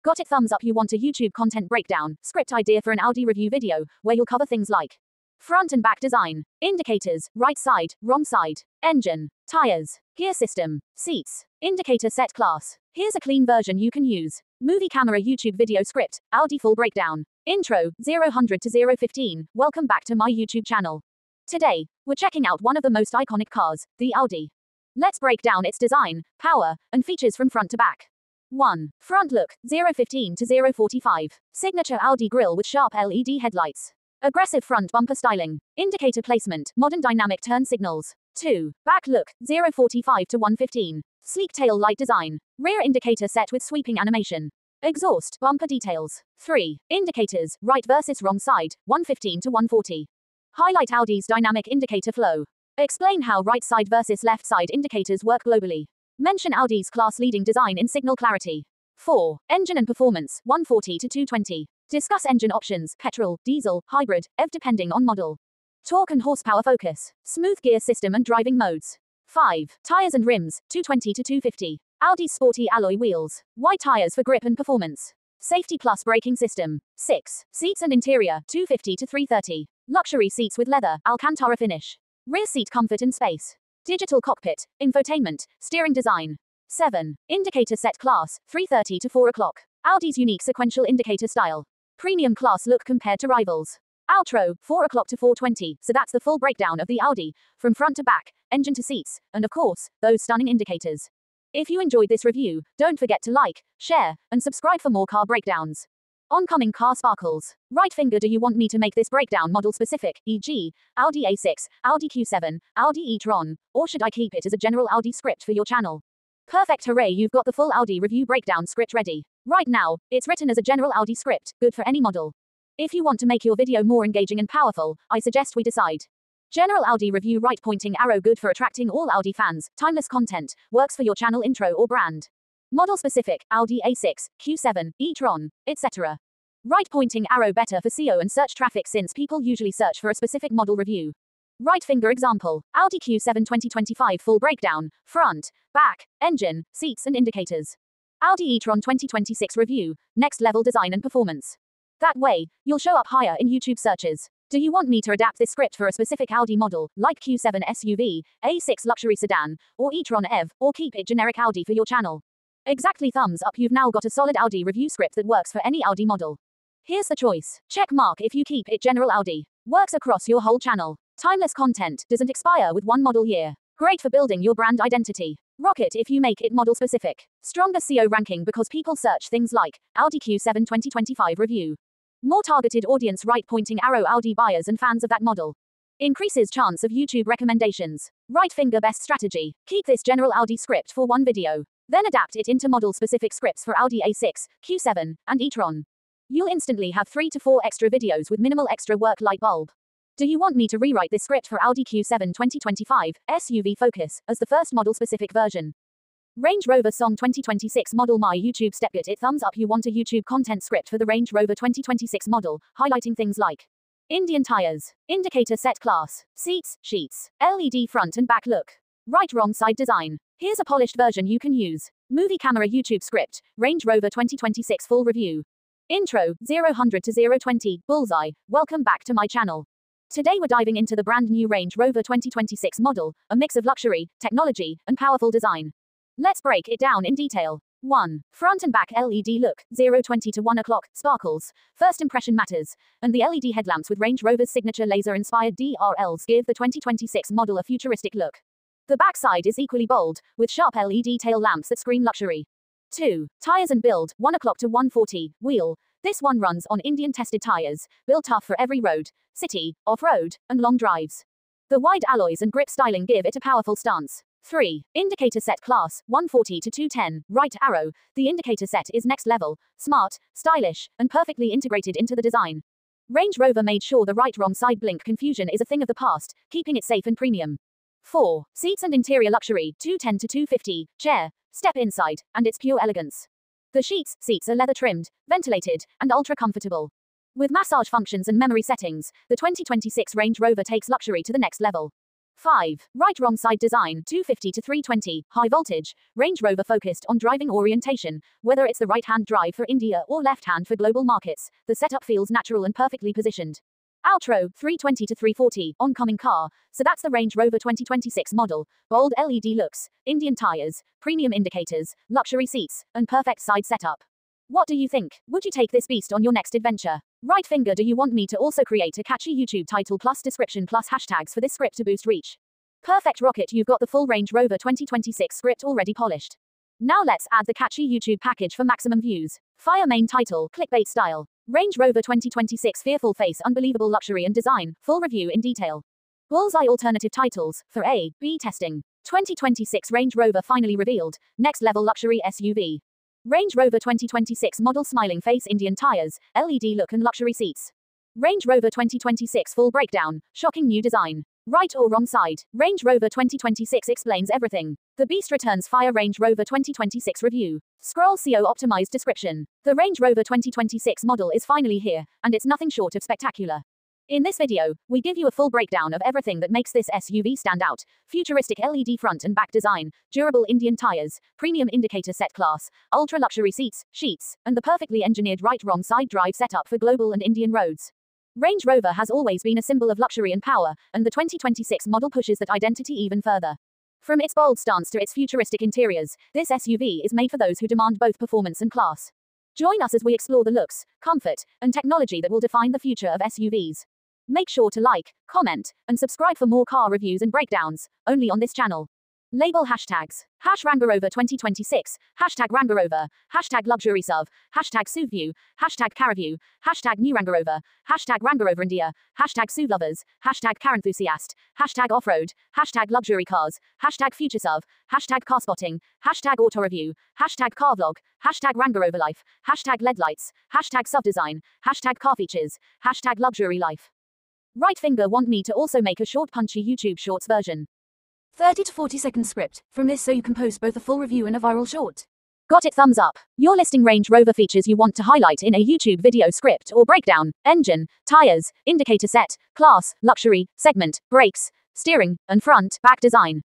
Got it? Thumbs up. You want a YouTube content breakdown, script idea for an Audi review video, where you'll cover things like front and back design, indicators, right side, wrong side, engine, tires, gear system, seats, indicator set class. Here's a clean version you can use. Movie camera YouTube video script, Audi full breakdown. Intro, 0-100 to 0-15. Welcome back to my YouTube channel. Today, we're checking out one of the most iconic cars, the Audi. Let's break down its design, power, and features from front to back. 1. Front look, 0-15 to 0-45. Signature Audi grille with sharp LED headlights. Aggressive front bumper styling. Indicator placement, modern dynamic turn signals. 2. Back look, 0-45 to 1-15. Sleek tail light design. Rear indicator set with sweeping animation. Exhaust, bumper details. 3. Indicators, right versus wrong side, 1-15 to 1-40. Highlight Audi's dynamic indicator flow. Explain how right side versus left side indicators work globally. Mention Audi's class-leading design in signal clarity. 4. Engine and performance, 140 to 220. Discuss engine options, petrol, diesel, hybrid, EV depending on model. Torque and horsepower focus. Smooth gear system and driving modes. 5. Tires and rims, 220 to 250. Audi's sporty alloy wheels. Wide tires for grip and performance. Safety plus braking system. 6. Seats and interior, 250 to 330. Luxury seats with leather, Alcantara finish. Rear seat comfort and space. Digital cockpit, infotainment, steering design. 7. Indicator set class, 330 to 4 o'clock. Audi's unique sequential indicator style. Premium class look compared to rivals. Outro, 4 o'clock to 4:20. So that's the full breakdown of the Audi, from front to back, engine to seats, and of course, those stunning indicators. If you enjoyed this review, don't forget to like, share, and subscribe for more car breakdowns. Oncoming car sparkles. Right finger, do you want me to make this breakdown model specific, e.g., Audi A6, Audi Q7, Audi e-tron, or should I keep it as a general Audi script for your channel? Perfect, hooray, you've got the full Audi review breakdown script ready. Right now, it's written as a general Audi script, good for any model. If you want to make your video more engaging and powerful, I suggest we decide. General Audi review, right pointing arrow, good for attracting all Audi fans, timeless content, works for your channel intro or brand. Model specific, Audi A6, Q7, e-tron, etc. Right pointing arrow, better for SEO and search traffic since people usually search for a specific model review. Right finger example, Audi Q7 2025 full breakdown, front, back, engine, seats and indicators. Audi e-tron 2026 review, next level design and performance. That way, you'll show up higher in YouTube searches. Do you want me to adapt this script for a specific Audi model, like Q7 SUV, A6 luxury sedan, or e-tron EV, or keep it generic Audi for your channel? Exactly, thumbs up, you've now got a solid Audi review script that works for any Audi model. Here's the choice. Check mark if you keep it general Audi. Works across your whole channel. Timeless content, doesn't expire with one model year. Great for building your brand identity. Rocket if you make it model specific. Stronger SEO ranking because people search things like Audi Q7 2025 review. More targeted audience, right pointing arrow, Audi buyers and fans of that model. Increases chance of YouTube recommendations. Right finger, best strategy. Keep this general Audi script for one video. Then adapt it into model-specific scripts for Audi A6, Q7, and e-tron. You'll instantly have 3 to 4 extra videos with minimal extra work. Light bulb. Do you want me to rewrite this script for Audi Q7 2025, SUV Focus, as the first model-specific version? Range Rover Song 2026 model, my YouTube step, get it, thumbs up, you want a YouTube content script for the Range Rover 2026 model, highlighting things like Indian tires, indicator set class, seats, sheets, LED front and back look, right wrong side design. Here's a polished version you can use. Movie camera YouTube script, Range Rover 2026 full review. Intro, 0-100 to 0-20, bullseye, welcome back to my channel. Today we're diving into the brand new Range Rover 2026 model, a mix of luxury, technology, and powerful design. Let's break it down in detail. 1. Front and back LED look, 0-20 to 1 o'clock, sparkles, first impression matters, and the LED headlamps with Range Rover's signature laser-inspired DRLs give the 2026 model a futuristic look. The backside is equally bold, with sharp LED tail lamps that scream luxury. 2. Tires and build, 1 o'clock to 140, wheel. This one runs on Indian tested tires, built tough for every road, city, off-road, and long drives. The wide alloys and grip styling give it a powerful stance. 3. Indicator set class, 140 to 210, right arrow. The indicator set is next level, smart, stylish, and perfectly integrated into the design. Range Rover made sure the right-wrong side blink confusion is a thing of the past, keeping it safe and premium. 4. Seats and interior luxury, 210 to 250, chair, step inside, and it's pure elegance. The seats are leather trimmed, ventilated, and ultra comfortable. With massage functions and memory settings, the 2026 Range Rover takes luxury to the next level. 5. Right wrong side design, 250 to 320, high voltage. Range Rover focused on driving orientation. Whether it's the right-hand drive for India or left-hand for global markets, the setup feels natural and perfectly positioned. Outro, 320 to 340, oncoming car. So that's the Range Rover 2026 model. Bold LED looks, Indian tires, premium indicators, luxury seats, and perfect side setup. What do you think? Would you take this beast on your next adventure? Right finger, do you want me to also create a catchy YouTube title plus description plus hashtags for this script to boost reach? Perfect rocket, you've got the full Range Rover 2026 script already polished. Now let's add the catchy YouTube package for maximum views. Fire main title, clickbait style. Range Rover 2026 fearful face, unbelievable luxury and design, full review in detail. Bullseye alternative titles, for A, B testing. 2026 Range Rover finally revealed, next level luxury SUV. Range Rover 2026 model smiling face, Indian tires, LED look and luxury seats. Range Rover 2026 full breakdown, shocking new design. Right or wrong side? Range Rover 2026 explains everything. The beast returns. Fire Range Rover 2026 review. Scroll SEO optimized description. The Range Rover 2026 model is finally here, and it's nothing short of spectacular. In this video, we give you a full breakdown of everything that makes this SUV stand out. Futuristic LED front and back design, durable Indian tires, premium indicator set class, ultra-luxury seats, sheets, and the perfectly engineered right-wrong side drive setup for global and Indian roads. Range Rover has always been a symbol of luxury and power, and the 2026 model pushes that identity even further. From its bold stance to its futuristic interiors, this SUV is made for those who demand both performance and class. Join us as we explore the looks, comfort, and technology that will define the future of SUVs. Make sure to like, comment, and subscribe for more car reviews and breakdowns, only on this channel. Label hashtags. #RangeRover 2026, #RangeRover, #Luxury SUV, #SUVview, #CarReview, #NewRangeRover, #RangeRover India, #SUV-lovers, #CarEnthusiast, #OffRoad, #LuxuryCars, #FutureSUV, #CarSpotting, #AutoReview, #CarVlog, #RangeRoverLife, #LED-lights, #SUVdesign, #CarFeatures, #LuxuryLife. Right finger, want me to also make a short punchy YouTube Shorts version. 30 to 40 second script from this so you can post both a full review and a viral short. Got it? Thumbs up. You're listing Range Rover features you want to highlight in a YouTube video script or breakdown: engine, tires, indicator set, class, luxury, segment, brakes, steering, and front, back design.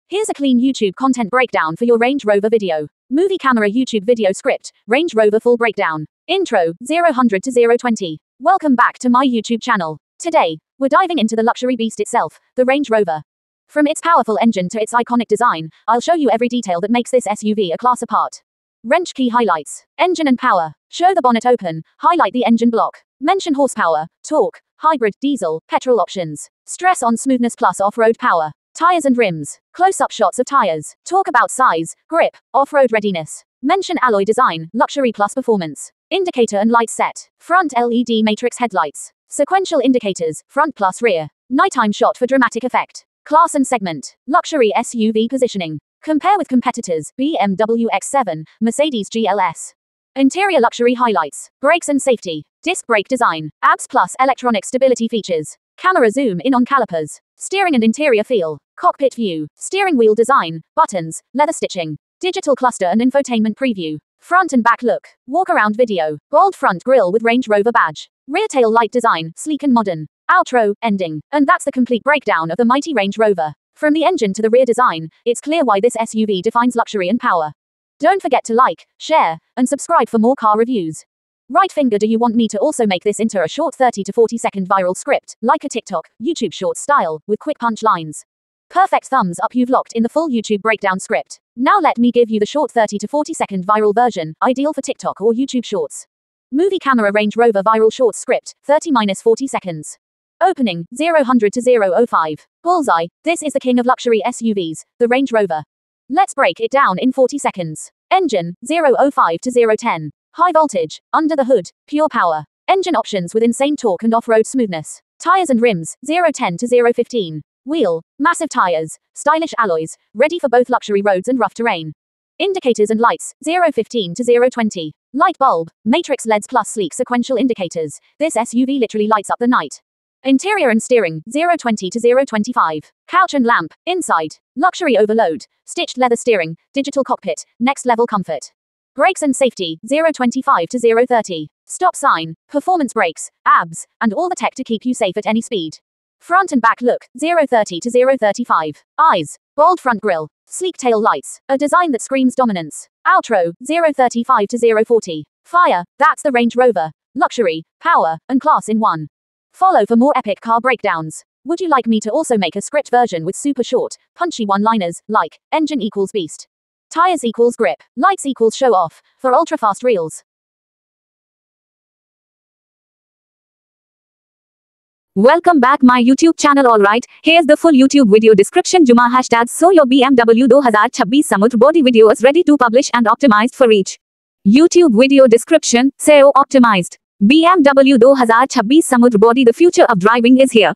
Here's a clean YouTube content breakdown for your Range Rover video. Movie camera YouTube video script, Range Rover full breakdown. Intro, 0 to 020. Welcome back to my YouTube channel. Today, we're diving into the luxury beast itself, the Range Rover. From its powerful engine to its iconic design, I'll show you every detail that makes this SUV a class apart. Wrench key highlights. Engine and power. Show the bonnet open, highlight the engine block. Mention horsepower, torque, hybrid, diesel, petrol options. Stress on smoothness plus off-road power. Tires and rims. Close-up shots of tires. Talk about size, grip, off-road readiness. Mention alloy design, luxury plus performance. Indicator and light set. Front LED matrix headlights. Sequential indicators, front plus rear. Nighttime shot for dramatic effect. Class and segment. Luxury SUV positioning. Compare with competitors, BMW X7, Mercedes GLS. Interior luxury highlights. Brakes and safety. Disc brake design. ABS plus electronic stability features. Camera zoom in on calipers. Steering and interior feel. Cockpit view. Steering wheel design. Buttons. Leather stitching. Digital cluster and infotainment preview. Front and back look. Walk around video. Bold front grille with Range Rover badge. Rear tail light design. Sleek and modern. Outro, ending. And that's the complete breakdown of the mighty Range Rover. From the engine to the rear design, it's clear why this SUV defines luxury and power. Don't forget to like, share, and subscribe for more car reviews. Right finger, do you want me to also make this into a short 30 to 40 second viral script, like a TikTok, YouTube short style, with quick punch lines? Perfect, thumbs up, you've locked in the full YouTube breakdown script. Now let me give you the short 30 to 40 second viral version, ideal for TikTok or YouTube shorts. Movie camera Range Rover viral short script, 30-40 seconds. Opening, 0 to 005. Bullseye, this is the king of luxury SUVs, the Range Rover. Let's break it down in 40 seconds. Engine, 005 to 010. High voltage, under the hood, pure power. Engine options with insane torque and off-road smoothness. Tires and rims, 010 to 015. Wheel, massive tires, stylish alloys, ready for both luxury roads and rough terrain. Indicators and lights, 015 to 020. Light bulb, matrix LEDs plus sleek sequential indicators. This SUV literally lights up the night. Interior and steering, 020 to 025. Couch and lamp, inside. Luxury overload, stitched leather steering, digital cockpit, next level comfort. Brakes and safety, 025 to 030. Stop sign, performance brakes, ABS, and all the tech to keep you safe at any speed. Front and back look, 030 to 035. Eyes, bold front grille, sleek tail lights, a design that screams dominance. Outro, 035 to 040. Fire, that's the Range Rover. Luxury, power, and class in one. Follow for more epic car breakdowns. Would you like me to also make a script version with super short, punchy one-liners, like, engine equals beast, tires equals grip, lights equals show off, for ultra-fast reels? Welcome back my YouTube channel. Alright, here's the full YouTube video description. Juma hashtags. So your BMW 2026 Samudra body video is ready to publish and optimized for each. YouTube video description, SEO optimized. BMW 2026 Samudra body. The future of driving is here.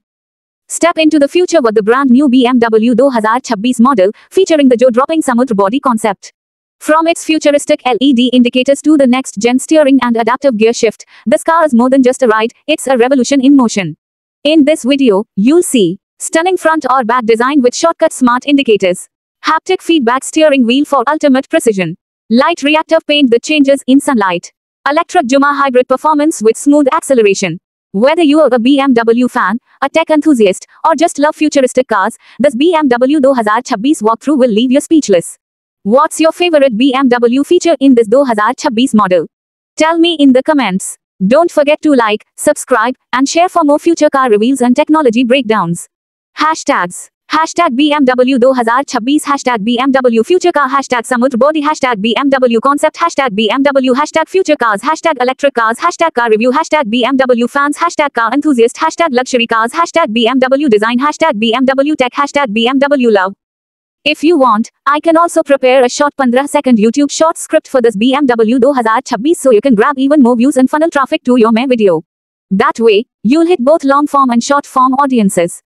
Step into the future with the brand new BMW 2026 model, featuring the jaw-dropping Samudra body concept. From its futuristic LED indicators to the next-gen steering and adaptive gear shift, this car is more than just a ride, it's a revolution in motion. In this video, you'll see stunning front or back design with shortcut smart indicators, haptic feedback steering wheel for ultimate precision, light reactive paint that changes in sunlight, electric Juma hybrid performance with smooth acceleration. Whether you are a BMW fan, a tech enthusiast, or just love futuristic cars, this BMW 2026 walkthrough will leave you speechless. What's your favorite BMW feature in this 2026 model? Tell me in the comments. Don't forget to like, subscribe, and share for more future car reveals and technology breakdowns. Hashtags. Hashtag BMW 2026. Hashtag BMW future car. Hashtag Samudra body. Hashtag BMW concept. Hashtag BMW. Hashtag future cars. Hashtag electric cars. Hashtag car review. Hashtag BMW fans. Hashtag car enthusiast. Hashtag luxury cars. Hashtag BMW design. Hashtag BMW tech. Hashtag BMW love. If you want, I can also prepare a short 15-second YouTube short script for this BMW 2026 so you can grab even more views and funnel traffic to your main video. That way, you'll hit both long form and short form audiences.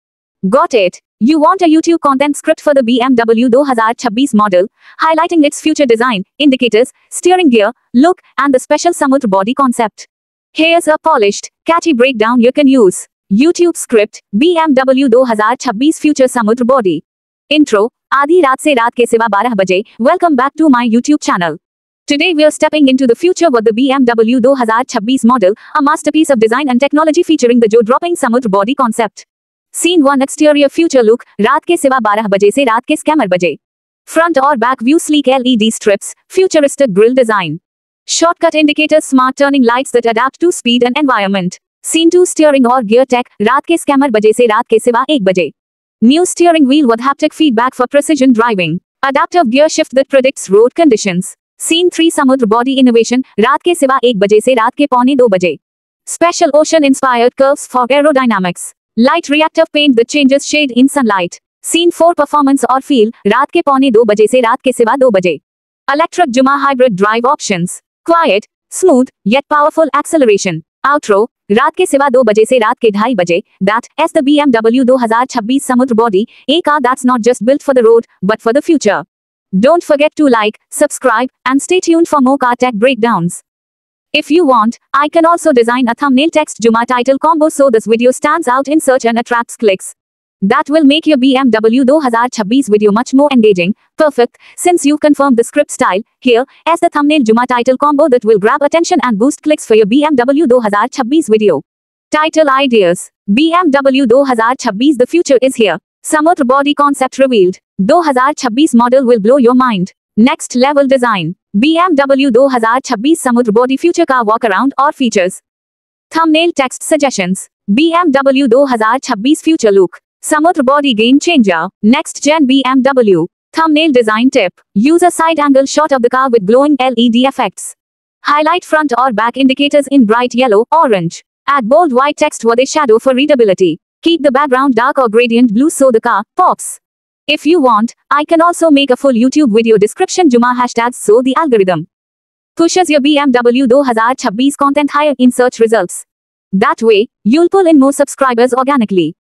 Got it? You want a YouTube content script for the BMW 2026 model, highlighting its future design, indicators, steering gear, look, and the special Samudra body concept. Here's a polished, catchy breakdown you can use. YouTube script, BMW 2026 future Samudra body. Intro, आधी रात से रात के सिवा 12 बजे. Welcome back to my YouTube channel. Today we are stepping into the future with the BMW 2026 model, a masterpiece of design and technology featuring the jaw-dropping Samudra body concept. Scene 1 exterior future look, रात के सिवा 12 बजे से रात के scammer बजे. Front or back view sleek LED strips, futuristic grille design. Shortcut indicators smart turning lights that adapt to speed and environment. Scene 2 steering or gear tech, रात के स्कैमर बजे से रात के सिवा 1 बजे. New steering wheel with haptic feedback for precision driving. Adaptive gear shift that predicts road conditions. Scene 3 Samudra body innovation, रात के सिवा 1 बजे से रात के पौने 2 बजे. Special ocean inspired curves for aerodynamics. Light reactive paint that changes shade in sunlight. Scene 4 performance or feel, रात के पौने 2 बजे से रात के सिवा 2 बजे. Electric Juma hybrid drive options. Quiet, smooth, yet powerful acceleration. Outro, रात के सिवा 2 बजे से रात के 2:30 बजे. That is the BMW 2026 Samudra body, a car that's not just built for the road, but for the future. Don't forget to like, subscribe, and stay tuned for more car tech breakdowns. If you want, I can also design a thumbnail text Juma title combo so this video stands out in search and attracts clicks. That will make your BMW 2026 video much more engaging. Perfect, since you confirmed the script style, here is the thumbnail Juma title combo that will grab attention and boost clicks for your BMW 2026 video. Title ideas. BMW 2026 the future is here. Samudra body concept revealed. 2026 model will blow your mind. Next level design. BMW 2026 Samudra body future car walk around or features. Thumbnail text suggestions. BMW 2026 future look. Samudra body game changer. Next gen BMW. Thumbnail design tip. Use a side angle shot of the car with glowing LED effects. Highlight front or back indicators in bright yellow, orange. Add bold white text with a shadow for readability. Keep the background dark or gradient blue so the car pops. If you want, I can also make a full YouTube video description Juma hashtags so the algorithm pushes your BMW 2026 content higher in search results. That way, you'll pull in more subscribers organically.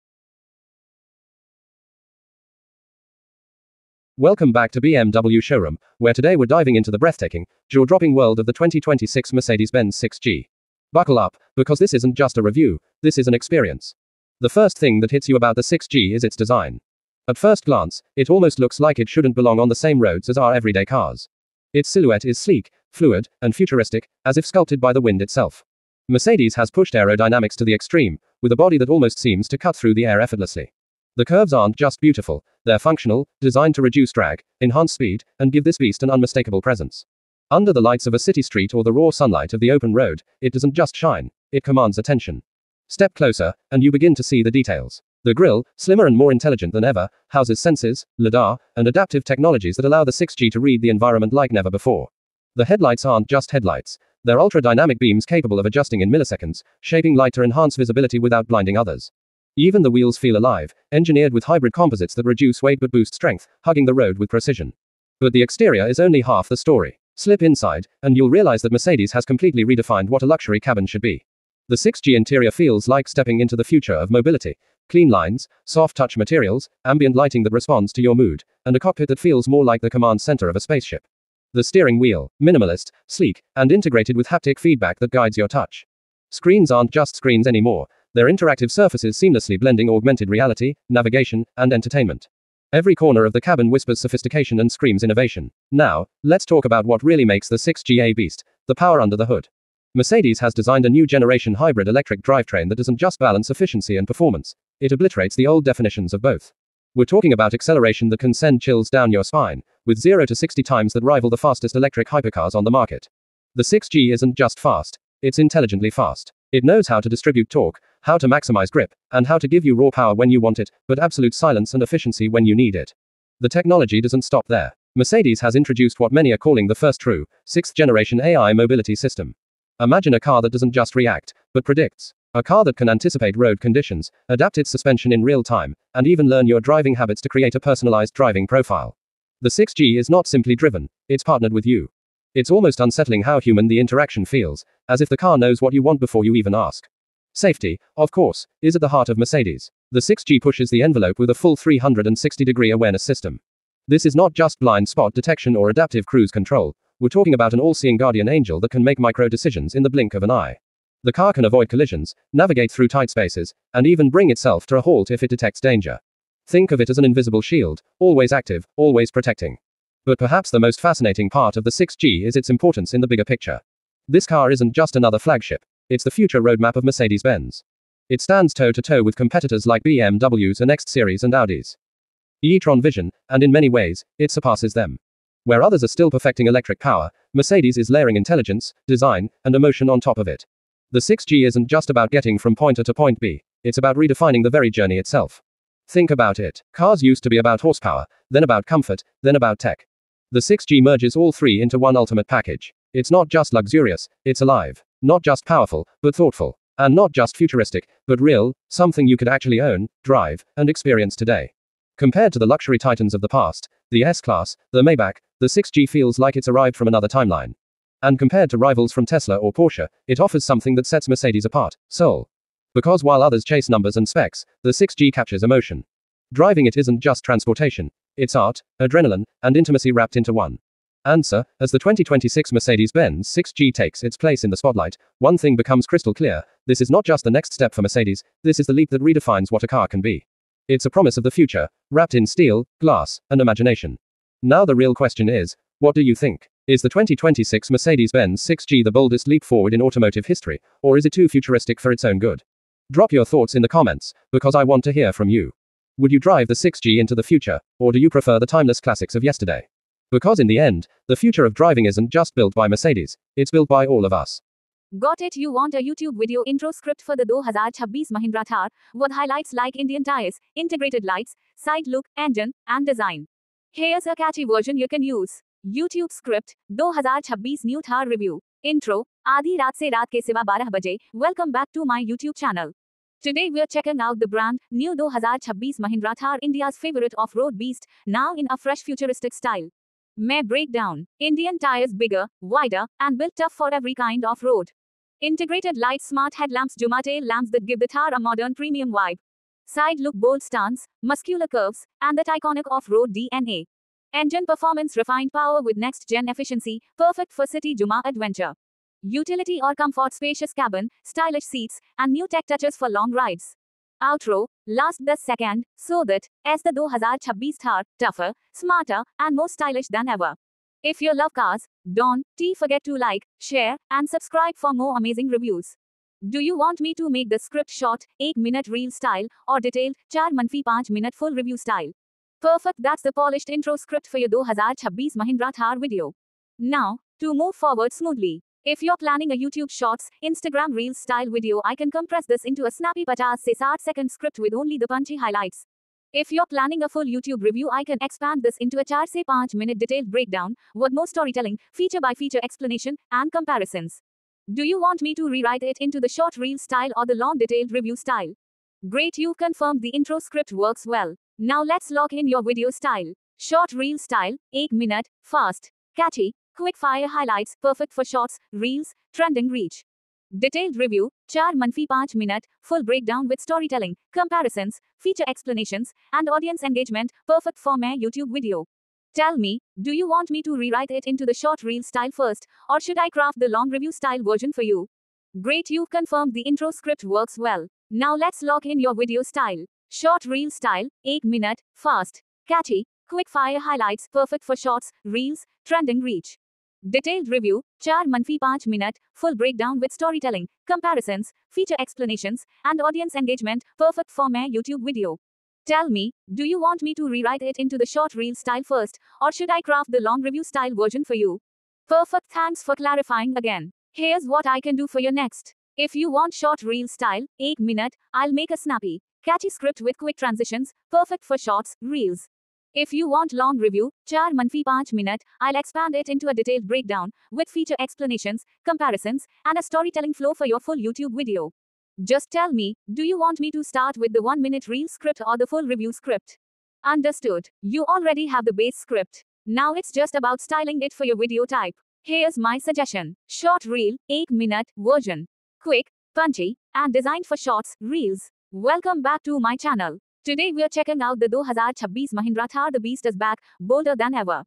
Welcome back to BMW Showroom, where today we're diving into the breathtaking, jaw-dropping world of the 2026 Mercedes-Benz 6G. Buckle up, because this isn't just a review, this is an experience. The first thing that hits you about the 6G is its design. At first glance, it almost looks like it shouldn't belong on the same roads as our everyday cars. Its silhouette is sleek, fluid, and futuristic, as if sculpted by the wind itself. Mercedes has pushed aerodynamics to the extreme, with a body that almost seems to cut through the air effortlessly. The curves aren't just beautiful, they're functional, designed to reduce drag, enhance speed, and give this beast an unmistakable presence. Under the lights of a city street or the raw sunlight of the open road, it doesn't just shine, it commands attention. Step closer, and you begin to see the details. The grille, slimmer and more intelligent than ever, houses sensors, LiDAR, and adaptive technologies that allow the 6G to read the environment like never before. The headlights aren't just headlights, they're ultra-dynamic beams capable of adjusting in milliseconds, shaping light to enhance visibility without blinding others. Even the wheels feel alive, engineered with hybrid composites that reduce weight but boost strength, hugging the road with precision. But the exterior is only half the story. Slip inside, and you'll realize that Mercedes has completely redefined what a luxury cabin should be. The 6G interior feels like stepping into the future of mobility. Clean lines, soft touch materials, ambient lighting that responds to your mood, and a cockpit that feels more like the command center of a spaceship. The steering wheel, minimalist, sleek, and integrated with haptic feedback that guides your touch. Screens aren't just screens anymore, they're interactive surfaces seamlessly blending augmented reality, navigation, and entertainment. Every corner of the cabin whispers sophistication and screams innovation. Now, let's talk about what really makes the 6G a beast, the power under the hood. Mercedes has designed a new generation hybrid electric drivetrain that doesn't just balance efficiency and performance, it obliterates the old definitions of both. We're talking about acceleration that can send chills down your spine, with 0 to 60 times that rival the fastest electric hypercars on the market. The 6G isn't just fast, it's intelligently fast. It knows how to distribute torque, how to maximize grip, and how to give you raw power when you want it, but absolute silence and efficiency when you need it. The technology doesn't stop there. Mercedes has introduced what many are calling the first true, 6th generation AI mobility system. Imagine a car that doesn't just react, but predicts. A car that can anticipate road conditions, adapt its suspension in real time, and even learn your driving habits to create a personalized driving profile. The 6G is not simply driven, it's partnered with you. It's almost unsettling how human the interaction feels, as if the car knows what you want before you even ask. Safety, of course, is at the heart of Mercedes. The 6G pushes the envelope with a full 360-degree awareness system. This is not just blind spot detection or adaptive cruise control, we're talking about an all-seeing guardian angel that can make micro-decisions in the blink of an eye. The car can avoid collisions, navigate through tight spaces, and even bring itself to a halt if it detects danger. Think of it as an invisible shield, always active, always protecting. But perhaps the most fascinating part of the 6G is its importance in the bigger picture. This car isn't just another flagship, it's the future roadmap of Mercedes-Benz. It stands toe-to-toe with competitors like BMW's Next Series and Audi's e-tron Vision, and in many ways, it surpasses them. Where others are still perfecting electric power, Mercedes is layering intelligence, design, and emotion on top of it. The 6G isn't just about getting from point A to point B, it's about redefining the very journey itself. Think about it. Cars used to be about horsepower, then about comfort, then about tech. The 6G merges all three into one ultimate package. It's not just luxurious, it's alive. Not just powerful, but thoughtful. And not just futuristic, but real, something you could actually own, drive, and experience today. Compared to the luxury titans of the past, the S-Class, the Maybach, the 6G feels like it's arrived from another timeline. And compared to rivals from Tesla or Porsche, it offers something that sets Mercedes apart: soul. Because while others chase numbers and specs, the 6G captures emotion. Driving it isn't just transportation, it's art, adrenaline, and intimacy wrapped into one. Answer: as the 2026 Mercedes-Benz 6G takes its place in the spotlight, one thing becomes crystal clear: this is not just the next step for Mercedes, this is the leap that redefines what a car can be. It's a promise of the future, wrapped in steel, glass, and imagination. Now the real question is, what do you think? Is the 2026 Mercedes-Benz 6G the boldest leap forward in automotive history, or is it too futuristic for its own good? Drop your thoughts in the comments, because I want to hear from you. Would you drive the 6G into the future, or do you prefer the timeless classics of yesterday? Because in the end, the future of driving isn't just built by Mercedes, it's built by all of us. Got it? You want a YouTube video intro script for the 2026 Mahindra Thar, with highlights like Indian tires, integrated lights, side look, engine, and design. Here's a catchy version you can use. YouTube script, 2026 New Thar Review. Intro, आधी रात से रात के सिवा 12 बजे. Welcome back to my YouTube channel. Today we're checking out the brand new 2026 Mahindra Thar, India's favorite off-road beast, now in a fresh futuristic style. May breakdown. Indian tires bigger, wider, and built tough for every kind of road. Integrated lights, smart headlamps, Juma tail lamps that give the Thar a modern premium vibe. Side look, bold stance, muscular curves, and that iconic off-road DNA. Engine performance, refined power with next-gen efficiency, perfect for city Juma adventure. Utility or comfort, spacious cabin, stylish seats, and new tech touches for long rides. Outro, last the second, so that, as the 2026 Thar, tougher, smarter, and more stylish than ever. If you love cars, don't forget to like, share, and subscribe for more amazing reviews. Do you want me to make the script short, 8-minute reel style, or detailed, 4-5 minute full review style? Perfect, that's the polished intro script for your 2026 Mahindra Thar video. Now, to move forward smoothly, if you're planning a YouTube Shorts, Instagram Reels style video, I can compress this into a snappy 50 se 60-second script with only the punchy highlights. If you're planning a full YouTube review, I can expand this into a 4 se 5-minute detailed breakdown, with more storytelling, feature by feature explanation, and comparisons. Do you want me to rewrite it into the short reel style or the long detailed review style? Great, you've confirmed the intro script works well. Now let's lock in your video style. Short reel style, 8-minute, fast, catchy, quick fire highlights, perfect for shorts, reels, trending reach. Detailed review, 4-5 minute, full breakdown with storytelling, comparisons, feature explanations, and audience engagement, perfect for my YouTube video. Tell me, do you want me to rewrite it into the short reel style first, or should I craft the long review style version for you? Great, you've confirmed the intro script works well. Now let's lock in your video style. Short reel style, 8-minute, fast, catchy, quick fire highlights, perfect for shorts, reels, trending reach. Detailed review, 4-5 minute, full breakdown with storytelling, comparisons, feature explanations, and audience engagement, perfect for my YouTube video. Tell me, do you want me to rewrite it into the short reel style first, or should I craft the long review style version for you? Perfect, thanks for clarifying again. Here's what I can do for you next. If you want short reel style, 8-minute, I'll make a snappy, catchy script with quick transitions, perfect for shorts, reels. If you want long review, 4-5 minute, I'll expand it into a detailed breakdown, with feature explanations, comparisons, and a storytelling flow for your full YouTube video. Just tell me, do you want me to start with the 1-minute reel script or the full review script? Understood. You already have the base script. Now it's just about styling it for your video type. Here's my suggestion. Short reel, 8-minute version. Quick, punchy, and designed for shorts, reels. Welcome back to my channel. Today we're checking out the 2026 Mahindra Thar. The beast is back, bolder than ever.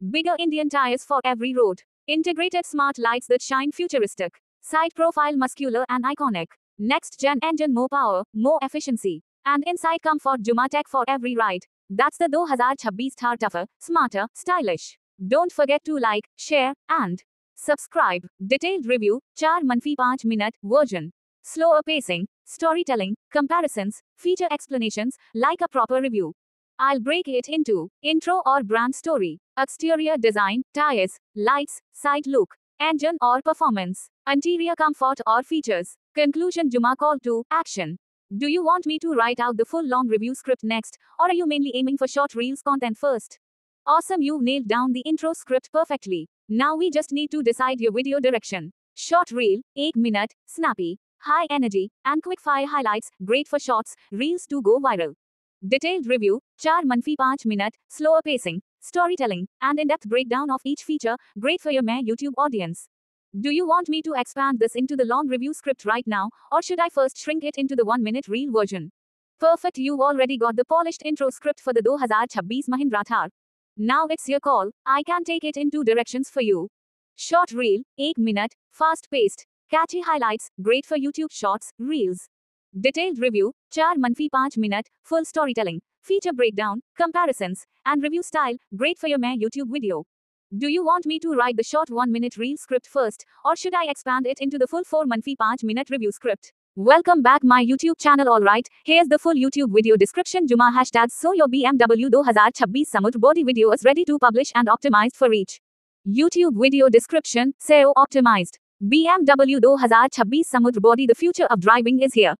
Bigger Indian tires for every road. Integrated smart lights that shine futuristic. Side profile muscular and iconic. Next gen engine, more power, more efficiency. And inside comfort, Juma tech for every ride. That's the 2026 Thar, tougher, smarter, stylish. Don't forget to like, share, and subscribe. Detailed review, 4-5 minute version. Slower pacing, storytelling, comparisons, feature explanations, like a proper review. I'll break it into intro or brand story, exterior design, tires, lights, side look, engine or performance, interior comfort or features, conclusion, Juma call to action. Do you want me to write out the full long review script next, or are you mainly aiming for short reels content first? Awesome, you've nailed down the intro script perfectly. Now we just need to decide your video direction. Short reel, 8-minute, snappy, high energy, and quick fire highlights, great for shorts, reels to go viral. Detailed review, 4-5 minute, slower pacing, storytelling, and in-depth breakdown of each feature, great for your YouTube audience. Do you want me to expand this into the long review script right now, or should I first shrink it into the 1-minute reel version? Perfect, you've already got the polished intro script for the 2026 Mahindra Thar. Now it's your call. I can take it in two directions for you. Short reel, 8-minute, fast-paced, catchy highlights, great for YouTube Shorts, reels. Detailed review, 4-5 minute, full storytelling, feature breakdown, comparisons, and review style, great for your YouTube video. Do you want me to write the short 1-minute reel script first, or should I expand it into the full 4-5 minute review script? Welcome back my YouTube channel. Alright, here's the full YouTube video description. Juma hashtags. So your BMW 2026 Samudra body video is ready to publish and optimized for reach. YouTube video description, SEO optimized. BMW 2026 Samudra body. The future of driving is here.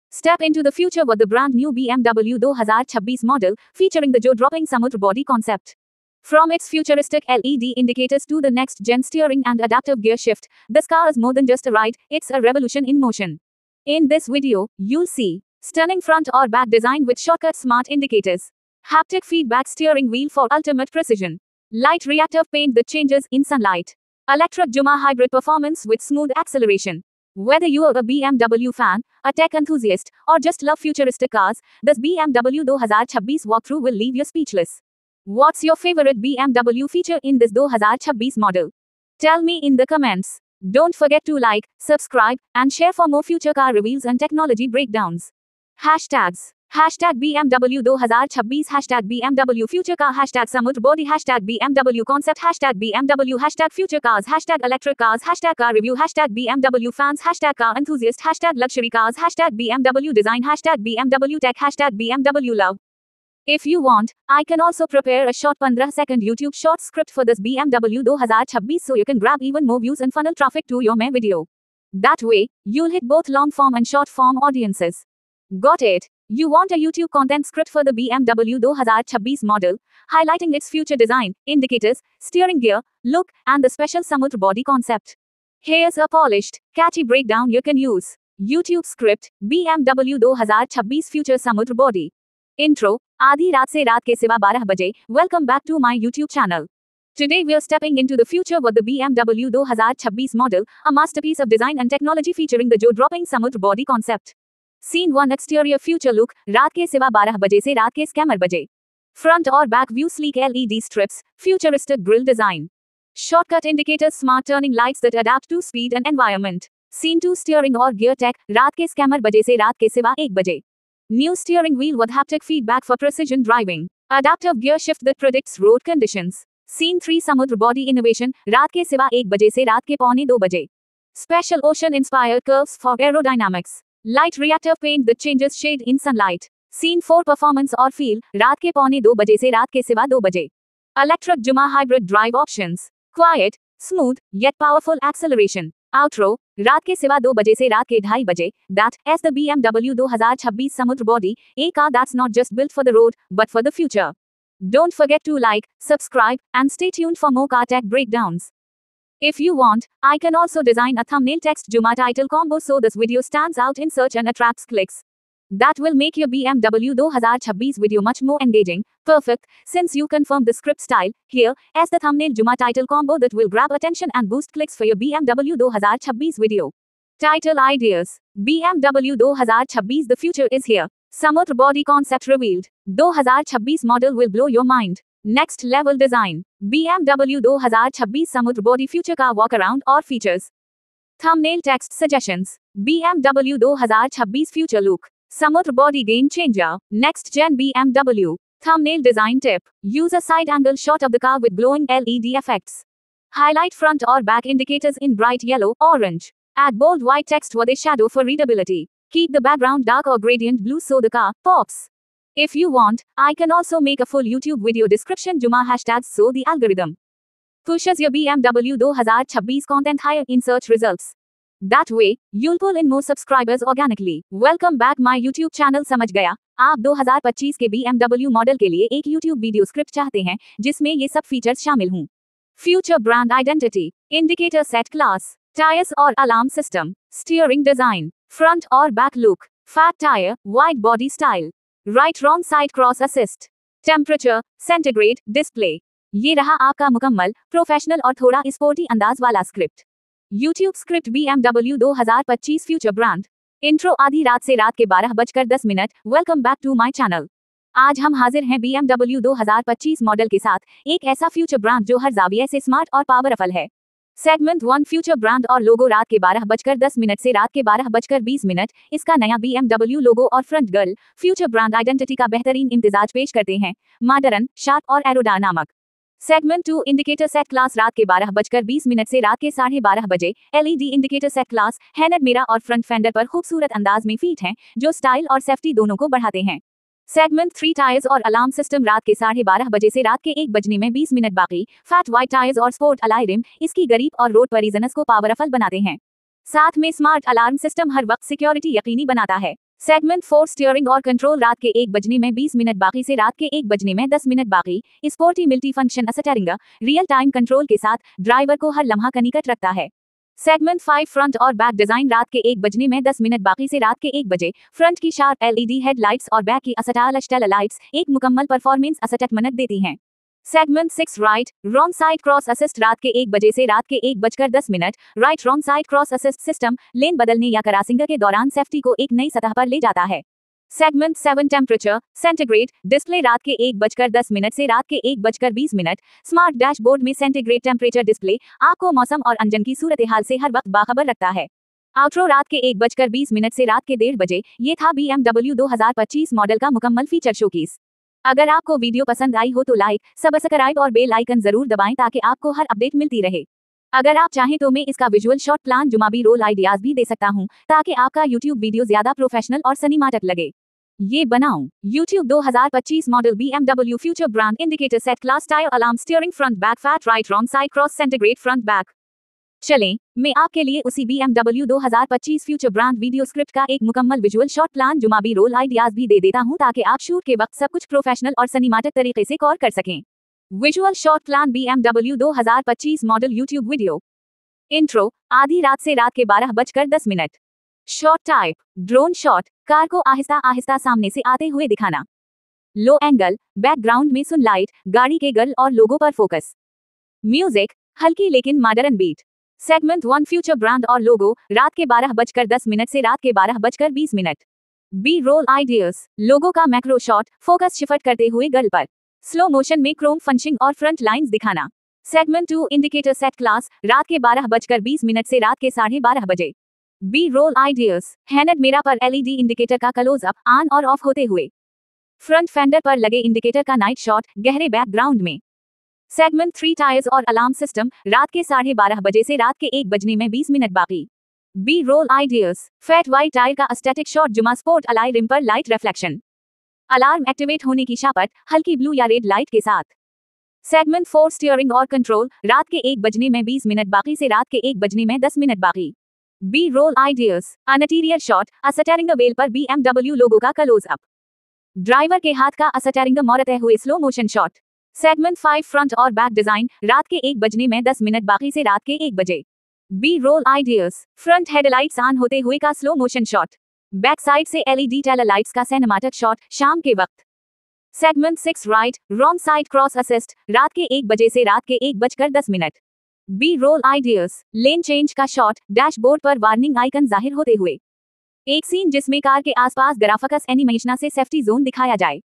Step into the future with the brand new BMW 2026 model, featuring the jaw-dropping Samudra body concept. From its futuristic LED indicators to the next-gen steering and adaptive gear shift, this car is more than just a ride, it's a revolution in motion. In this video, you'll see stunning front or back design with shortcut smart indicators, haptic feedback steering wheel for ultimate precision, light reactive paint that changes in sunlight, electric Juma hybrid performance with smooth acceleration. Whether you are a BMW fan, a tech enthusiast, or just love futuristic cars, this BMW 2026 walkthrough will leave you speechless. What's your favorite BMW feature in this 2026 model? Tell me in the comments. Don't forget to like, subscribe, and share for more future car reviews and technology breakdowns. Hashtags. Hashtag BMW 2026, hashtag BMW future car, hashtag samudra body, hashtag BMW concept, hashtag BMW, hashtag future cars, hashtag electric cars, hashtag car review, hashtag BMW fans, hashtag car enthusiast, hashtag luxury cars, hashtag BMW design, hashtag BMW tech, hashtag BMW love. If you want, I can also prepare a short 15-second YouTube short script for this BMW 2026 so you can grab even more views and funnel traffic to your main video. That way, you'll hit both long form and short form audiences. Got it? You want a YouTube content script for the BMW 2026 model, highlighting its future design, indicators, steering gear, look, and the special samudra body concept. Here's a polished, catchy breakdown you can use. YouTube script, BMW 2026 future samudra body. Intro, आधी रात से रात के सिवा 12 बजे, welcome back to my YouTube channel. Today we are stepping into the future with the BMW 2026 model, a masterpiece of design and technology featuring the jaw-dropping samudra body concept. Scene 1 exterior future look, रात के सिवा 12 बजे से रात के scammer बजे. Front और back view sleek LED strips, futuristic grille design. Shortcut indicators, smart turning lights that adapt to speed and environment. Scene 2 steering और gear tech, रात के स्कैमर बजे से रात के सिवा 1 बजे. New steering wheel with haptic feedback for precision driving. Adaptive gear shift that predicts road conditions. Scene 3 samudra body innovation, रात के सिवा 1 बजे से रात के पौने 2 बजे. Special ocean inspired curves for aerodynamics. Light reactive paint that changes shade in sunlight. Scene 4 performance और feel, रात के पौने 2 बजे से रात के सिवा 2 बजे. Electric Juma hybrid drive options. Quiet, smooth, yet powerful acceleration. Outro, रात के सिवा 2 बजे से रात के 2:30 बजे. That, as the BMW 2026 samudra body, a car that's not just built for the road, but for the future. Don't forget to like, subscribe, and stay tuned for more car tech breakdowns. If you want, I can also design a thumbnail text Juma title combo so this video stands out in search and attracts clicks. That will make your BMW 2026 video much more engaging. Perfect, since you confirmed the script style, here, as the thumbnail Juma title combo that will grab attention and boost clicks for your BMW 2026 video. Title ideas. BMW 2026 the future is here. Samudra body concept revealed. 2026 model will blow your mind. Next level design. BMW 2026 samudra body future car walk around or features. Thumbnail text suggestions. BMW 2026 future look. Samudra body game changer. Next gen BMW. Thumbnail design tip. Use a side angle shot of the car with glowing LED effects. Highlight front or back indicators in bright yellow, orange. Add bold white text with a shadow for readability. Keep the background dark or gradient blue so the car pops. If you want, I can also make a full YouTube video description Juma hashtags so the algorithm pushes your BMW 2026 content higher in search results. That way, you'll pull in more subscribers organically. Welcome back my YouTube channel. समझ गया, आप 2025 के BMW model के लिए एक YouTube video script चाहते हैं जिसमें ये सब फीचर्स शामिल हों. Future brand identity, indicator set class, tires और alarm system, steering design, front और back look, fat tire, wide body style. Right wrong side cross assist. Temperature, centigrade, display. ये रहा आपका मुकम्मल, प्रोफेशनल और थोड़ा स्पोर्टी अंदाज वाला script. YouTube script BMW 2025 future brand. Intro आधी रात से रात के 12:10. Welcome back to my channel. आज हम हाजिर हैं BMW 2025 मॉडल के साथ, एक ऐसा फ्यूचर ब्रांड जो हर जाविये से स्मार्ट और पावरफुल है. सेगमेंट 1 फ्यूचर ब्रांड और लोगो रात के 12:10 से रात के 12:20. इसका नया BMW लोगो और front girl future brand identity का बेहतरीन इम्तिजाज पेश करते हैं, मॉडर्न, शार्प और aerodynamic. Segment 2 indicator set class रात के 12:20 से रात के 12:30 बजे. LED indicator set class head mirror और फ्रंट फेंडर पर खूबसूरत अंदाज में फिट हैं, जो स्टाइल और सेफ्टी दोनों को बढ़ाते हैं. सेगमेंट 3 टायर्स और अलार्म सिस्टम रात के 12:30 बजे से रात के 1:20 बाकी. फैट वाइट टायर्स और स्पोर्ट अलाई रिम इसकी गरीब और रोड परिजनस को पावरफुल बनाते हैं. साथ में स्मार्ट अलार्म सिस्टम हर वक्त सिक्योरिटी यकीनी बनाता है. सेगमेंट 4 स्टीयरिंग और कंट्रोल रात के 1:20 बाकी से रात के 1:10 बाकी. Sporty multi function steering real time control के साथ ड्राइवर को हर लम्हा का निकट रखता है. सेगमेंट 5 फ्रंट और बैक डिजाइन रात के 1:10 बाकी से रात के 1 बजे. फ्रंट की शार्प LED हेडलाइट्स और बैक की असटाल लाइट्स एक मुकम्मल परफॉर्मेंस असटमनत देती हैं. Segment 6 right wrong side cross assist रात के 1 बजे से रात के 1:10. Right wrong side cross assist system lane बदलने या क्रॉसिंग के दौरान सेफ्टी को एक नई सतह पर ले जाता है. सेगमेंट 7 टेम्परेचर सेंटीग्रेड डिस्प्ले रात के 1:10 से रात के 1:20. स्मार्ट डैशबोर्ड में सेंटीग्रेड टेम्परेचर डिस्प्ले आपको मौसम और इंजन की सूरत हाल से हर वक्त बाखबर रखता है. आउट्रो रात के 1:20 से रात के 1:30 बजे। ये था BMW 2025 मॉडल का मुकम्मल फीचर शोकेस। अगर आपको वीडियो पसंद आई हो तो लाइक, सब्सक्राइब और बेल आइकन जरूर दबाएं ताकि आपको हर अपडेट मिलती रहे। अगर आप चाहें तो मैं इसका विजुअल शॉट प्लान जुमाबी रोल आइडियाज भी दे सकता हूं ताकि आपका YouTube वीडियो ज्यादा प्रोफेशनल और सिनेमैटिक लगे। ये बनाऊं YouTube 2025 model BMW future brand indicator set class tyre alarm steering front back fat right wrong side cross centigrade front back. चलें, मैं आपके लिए उसी BMW 2025 future brand video script का एक मुकम्मल विजुअल शॉट प्लान जुमाबी रोल आइडियाज भी दे देता हूं ताकि आप शूट के वक्त सब कुछ प्रोफेशनल और सिनेमैटिक तरीके से कवर कर सकें। Visual shot plan BMW 2025 model YouTube video. Intro, आधी रात से रात के 12:10। Shot type, drone shot, car को आहिस्ता आहिस्ता सामने से आते हुए दिखाना। लो एंगल, बैकग्राउंड में सनलाइट, गाड़ी के गर्ल और लोगो पर फोकस। म्यूजिक, हल्की लेकिन modern beat. Segment 1 future brand और लोगो, रात के 12:10 से रात के 12:20। बी रोल आइडियाज, लोगो का मैक्रो शॉट, फोकस शिफ्ट करते हुए गर्ल पर। स्लो मोशन में क्रोम फंशिंग और फ्रंट लाइंस दिखाना। सेगमेंट 2 इंडिकेटर सेट क्लास, रात के 12:20 से रात के 12:30 बजे। B roll ideas, hand mirror पर LED इंडिकेटर का क्लोज अप ऑन और ऑफ होते हुए। फ्रंट फेंडर पर लगे इंडिकेटर का नाइट शॉट, गहरे बैकग्राउंड में। सेगमेंट 3 टायर्स और अलार्म सिस्टम, रात के 12:30 बजे से रात के 1:20 बाकी। B roll ideas, fat white tyre का स्टैटिक शॉट, जुमा स्पोर्ट अलाई रिम पर लाइट रिफ्लेक्शन। अलार्म एक्टिवेट होने की शापत, हल्की ब्लू या रेड लाइट के साथ। सेगमेंट 4 स्टीयरिंग और कंट्रोल, रात के 1:20 बाकी से रात के 1:10 बाकी। B roll ideas, interior shot, steering wheel पर BMW लोगो का क्लोज अप। ड्राइवर के हाथ का स्टीयरिंग मोड़ते हुए slow motion shot. Segment 5 front और बैक डिजाइन, रात के 1:10 बाकी से रात के 1 बजे। B roll ideas, front headlights on होते हुए का slow motion shot. Back side से LED टेल लाइट्स का सिनेमैटिक शॉट, शाम के वक्त। Segment 6 right wrong side cross assist, रात के 1 बजे से रात के 1:10। B roll ideas, lane change का शॉट, डैशबोर्ड पर वार्निंग आइकन जाहिर होते हुए। एक सीन जिसमें कार के आसपास ग्राफिक्स एनिमेशन से सेफ्टी जोन दिखाया जाए।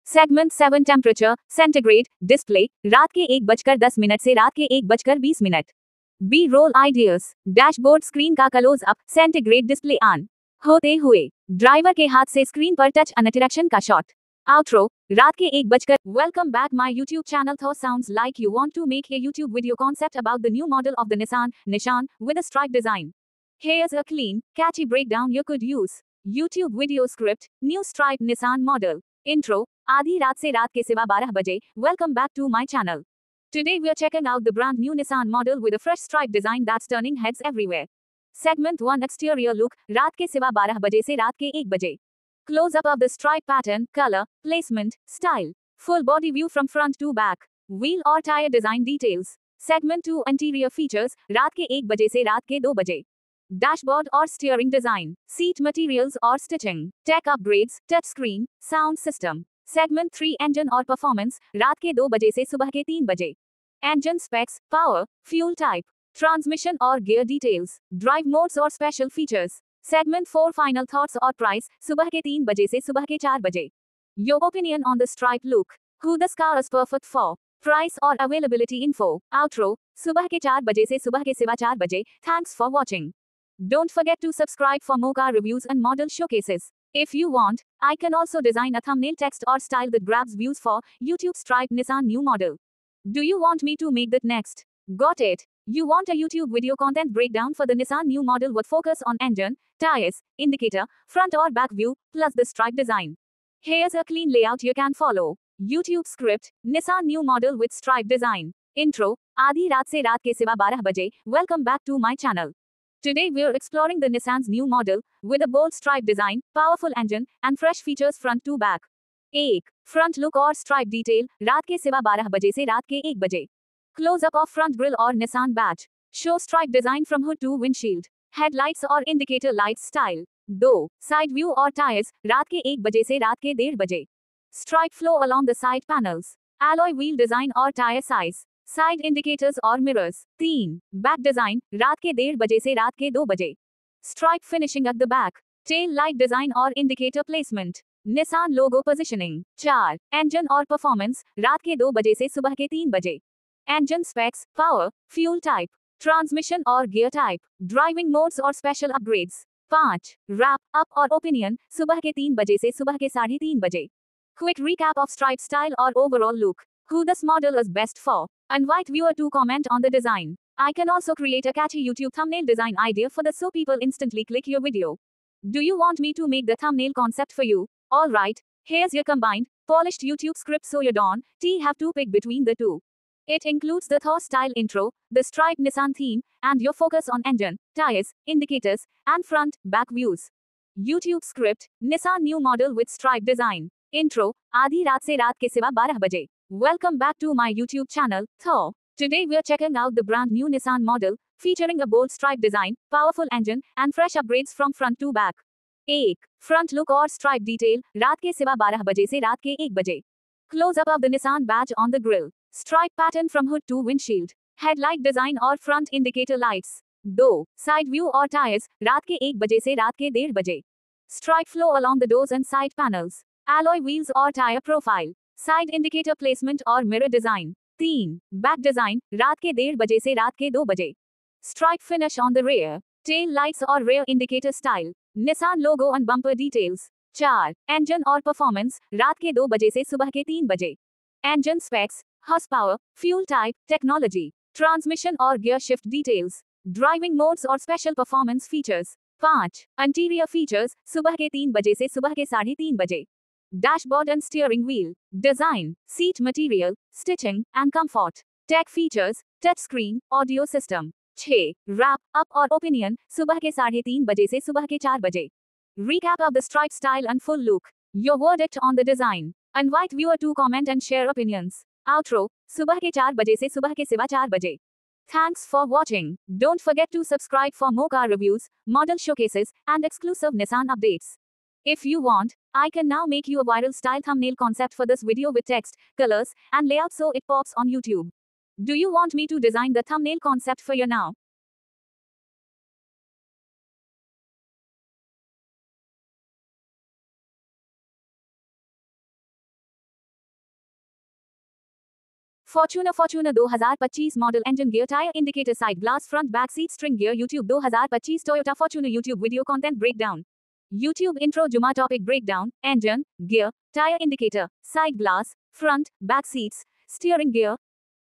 सेगमेंट 7 टेम्परेचर सेंटीग्रेड डिस्प्ले, रात के 1:10 से रात के 1:20। B roll ideas, dashboard screen का close up, centigrade display on होते हुए ड्राइवर के हाथ से स्क्रीन पर टच इंटरैक्शन का शॉट। आउट्रो, रात के 1:00। Welcome back my YouTube channel. Thought sounds like you want to make a YouTube video concept about the new model of the Nissan with a stripe design. Here's a clean, catchy breakdown you could use. YouTube video script, new stripe Nissan model. Intro, आधी रात से रात के 12:15 बजे. Welcome back to my channel. Today we're checking out the brand new Nissan model with a fresh stripe design that's turning heads everywhere. Segment 1 exterior look, रात के 12:15 बजे से रात के 1 बजे. Close up of the stripe pattern, color, placement, style. Full body view from front to back. Wheel or tire design details. Segment 2 interior features, रात के 1 बजे से रात के 2 बजे. Dashboard or steering design. Seat materials or stitching. Tech upgrades, touch screen, sound system. Segment 3 engine or performance, रात के 2 बजे से सुबह के 3 बजे. Engine specs, power, fuel type. Transmission or gear details. Drive modes or special features. Segment 4 final thoughts or price, सुबह के 3 बजे से सुबह के 4 बजे. Your opinion on the stripe look. Who this car is perfect for. Price or availability info. Outro, सुबह के 4 बजे से सुबह के 4 बजे. Thanks for watching. Don't forget to subscribe for more car reviews and model showcases. If you want, I can also design a thumbnail text or style that grabs views for YouTube stripe Nissan new model. Do you want me to make that next? Got it. You want a YouTube video content breakdown for the Nissan new model with focus on engine, tires, indicator, front or back view, plus the stripe design. Here's a clean layout you can follow. YouTube script, Nissan new model with stripe design. Intro, आधी रात से रात के 12:15 बजे. Welcome back to my channel. Today we're exploring the Nissan's new model, with a bold stripe design, powerful engine, and fresh features front to back. 1. Front look और stripe detail, रात के 12:15 बजे से रात के 1 बजे. Close up of front grille or Nissan badge. Show stripe design from hood to windshield. Headlights or indicator lights style. 2. Side view or tires, रात के 1 बजे से रात के 1:30 बजे. Stripe flow along the side panels. Alloy wheel design or tire size. Side indicators or mirrors. 3. Back design, रात के 1:30 बजे से रात के 2 बजे. Stripe finishing at the back. Tail light design or indicator placement. Nissan logo positioning. 4. Engine or performance, रात के 2 बजे से सुबह के 3 बजे. Engine specs, power, fuel type. Transmission और गियर टाइप, ड्राइविंग मोड्स और स्पेशल अपग्रेड्स। 5. रैप अप और ओपिनियन, सुबह के 3 बजे से सुबह के 3:30 बजे। Quick recap of stripe style or overall look. Who this model is best for. Invite viewer to comment on the design. I can also create a catchy YouTube thumbnail design idea for this so people instantly click your video. Do you want me to make the thumbnail concept for you? Alright, here's your combined, polished YouTube script so you don't have to pick between the two. It includes the Thor style intro, the striped Nissan theme, and your focus on engine, tires, indicators, and front, back views. YouTube script, Nissan new model with stripe design. Intro, आधी रात से रात के सिवा 12 बजे. Welcome back to my YouTube channel, Thor. Today we're checking out the brand new Nissan model, featuring a bold stripe design, powerful engine, and fresh upgrades from front to back. 1. Front look और stripe detail, रात के सिवा 12 बजे से रात के 1 बजे. Close up of the Nissan badge on the grille. Stripe pattern from hood to windshield. Headlight design और front indicator lights. 2. Side view और tires, रात के 1 बजे से रात के 1:30 बजे. Stripe flow along the doors and side panels. Alloy wheels और tire profile. Side indicator placement और mirror design. 3. Back design, रात के 1:30 बजे से रात के 2 बजे. Stripe finish on the rear. Tail lights और rear indicator style. Nissan logo and bumper details. 4. Engine और performance, रात के 2 बजे से सुबह के 3 बजे. Engine specs, horsepower, fuel type, technology, transmission और gear shift details. Driving modes और special performance features. 5. Interior features, सुबह के 3 बजे से सुबह के 3:30 बजे. Dashboard and steering wheel. Design, seat material, stitching, and comfort. Tech features, touch screen, audio system. 6. Wrap up और opinion, सुबह के 3:30 बजे से सुबह के 4 बजे. Recap of the stripe style and full look. Your verdict on the design. Invite viewer to comment and share opinions. Outro, सुबह के 4 बजे से सुबह के सिवा 4 बजे. Thanks for watching. Don't forget to subscribe for more car reviews, model showcases, and exclusive Nissan updates. If you want, I can now make you a viral style thumbnail concept for this video with text, colors, and layout so it pops on YouTube. Do you want me to design the thumbnail concept for you now? Fortuner 2025 model engine gear tire indicator side glass front back seat string gear YouTube 2025 Toyota Fortuner YouTube video content breakdown. YouTube intro Juma topic breakdown, engine, gear, tire indicator, side glass, front, back seats, steering gear.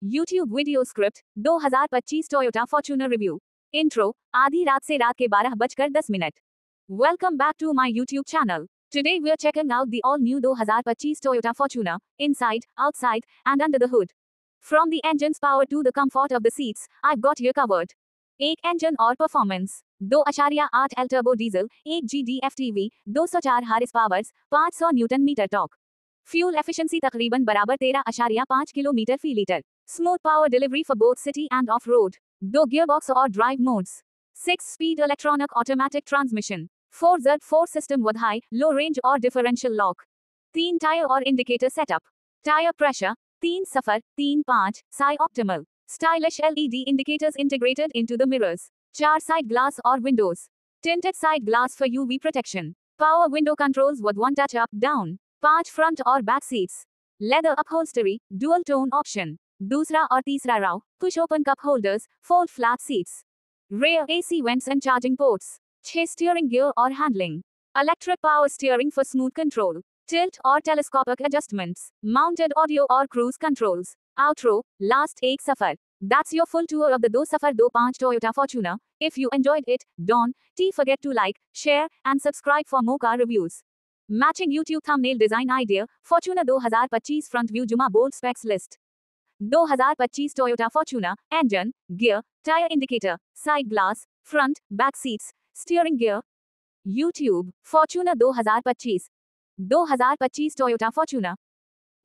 YouTube video script 2025 Toyota Fortuner review. Intro, आधी रात से रात के 12:10. Welcome back to my YouTube channel. Today we're checking out the all-new 2025 Toyota Fortuner, inside, outside, and under the hood. From the engine's power to the comfort of the seats, I've got you covered. 1. Engine और performance. 2.8 L turbo diesel, 1 GD FTV, 204 horse powers, 500 newton metre torque. Fuel efficiency तकरीबन बराबर 13.5 kilometre फी litre. Smooth power delivery for both city and off-road. 2 gearbox और drive modes. 6-speed electronic automatic transmission. 4Z4 system with high, low range or differential lock. 3 tire और indicator setup. Tire pressure, 3 सफर, 3-5, SAI optimal. Stylish LED indicators integrated into the mirrors. 4 side glass or windows. Tinted side glass for UV protection. Power window controls with 1 touch up, down. 5 front और back seats. Leather upholstery, dual tone option. दूसरा और तीसरा Rao, push open cup holders, fold flat seats. Rear AC vents and charging ports. 6 steering gear or handling. Electric power steering for smooth control. Tilt or telescopic adjustments. Mounted audio or cruise controls. Outro, last एक सफर. That's your full tour of the 2 Safar 25 Toyota Fortuner. If you enjoyed it, don't forget to like, share, and subscribe for more car reviews. Matching YouTube thumbnail design idea, Fortuner 2025 front view Juma bold specs list. 2025 Toyota Fortuner, engine, gear, tire indicator, side glass, front, back seats, steering gear. YouTube, Fortuner 2025. 2025 Toyota Fortuner.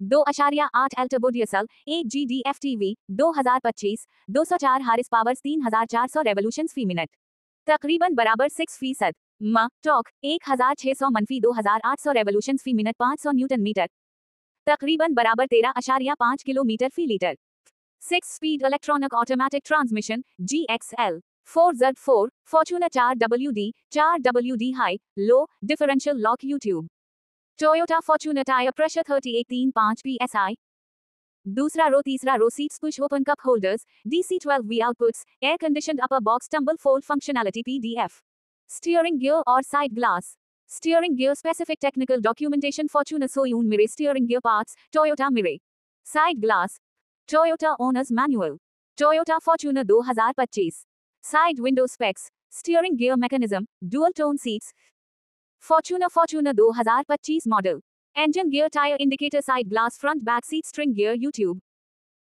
2.8 L turbo diesel, 1 GD FTV, 2025, 204 horse powers 3400 revolutions फी minute. तकरीबन बराबर 6%. Torque 1600 मनफी 2800 revolutions फी minute 500 newton metre. तकरीबन बराबर 13.5 kilometre फी litre. 6-speed electronic automatic transmission, GXL. 4Z4, Fortuner 4WD, 4WD high, low, differential lock YouTube. Toyota Fortuner tire pressure 38.5 psi. दूसरा row तीसरा row seats push open cup holders, DC12V outputs, air conditioned upper box tumble fold functionality PDF. Steering gear or side glass. Steering gear specific technical documentation Fortuner Soyun Mirai steering gear parts, Toyota Mirai. Side glass. Toyota owner's manual. Toyota Fortuner 2025. Side window specs. Steering gear mechanism, dual tone seats. Fortuner 2025 model. Engine gear tire indicator side glass front back seat string gear YouTube.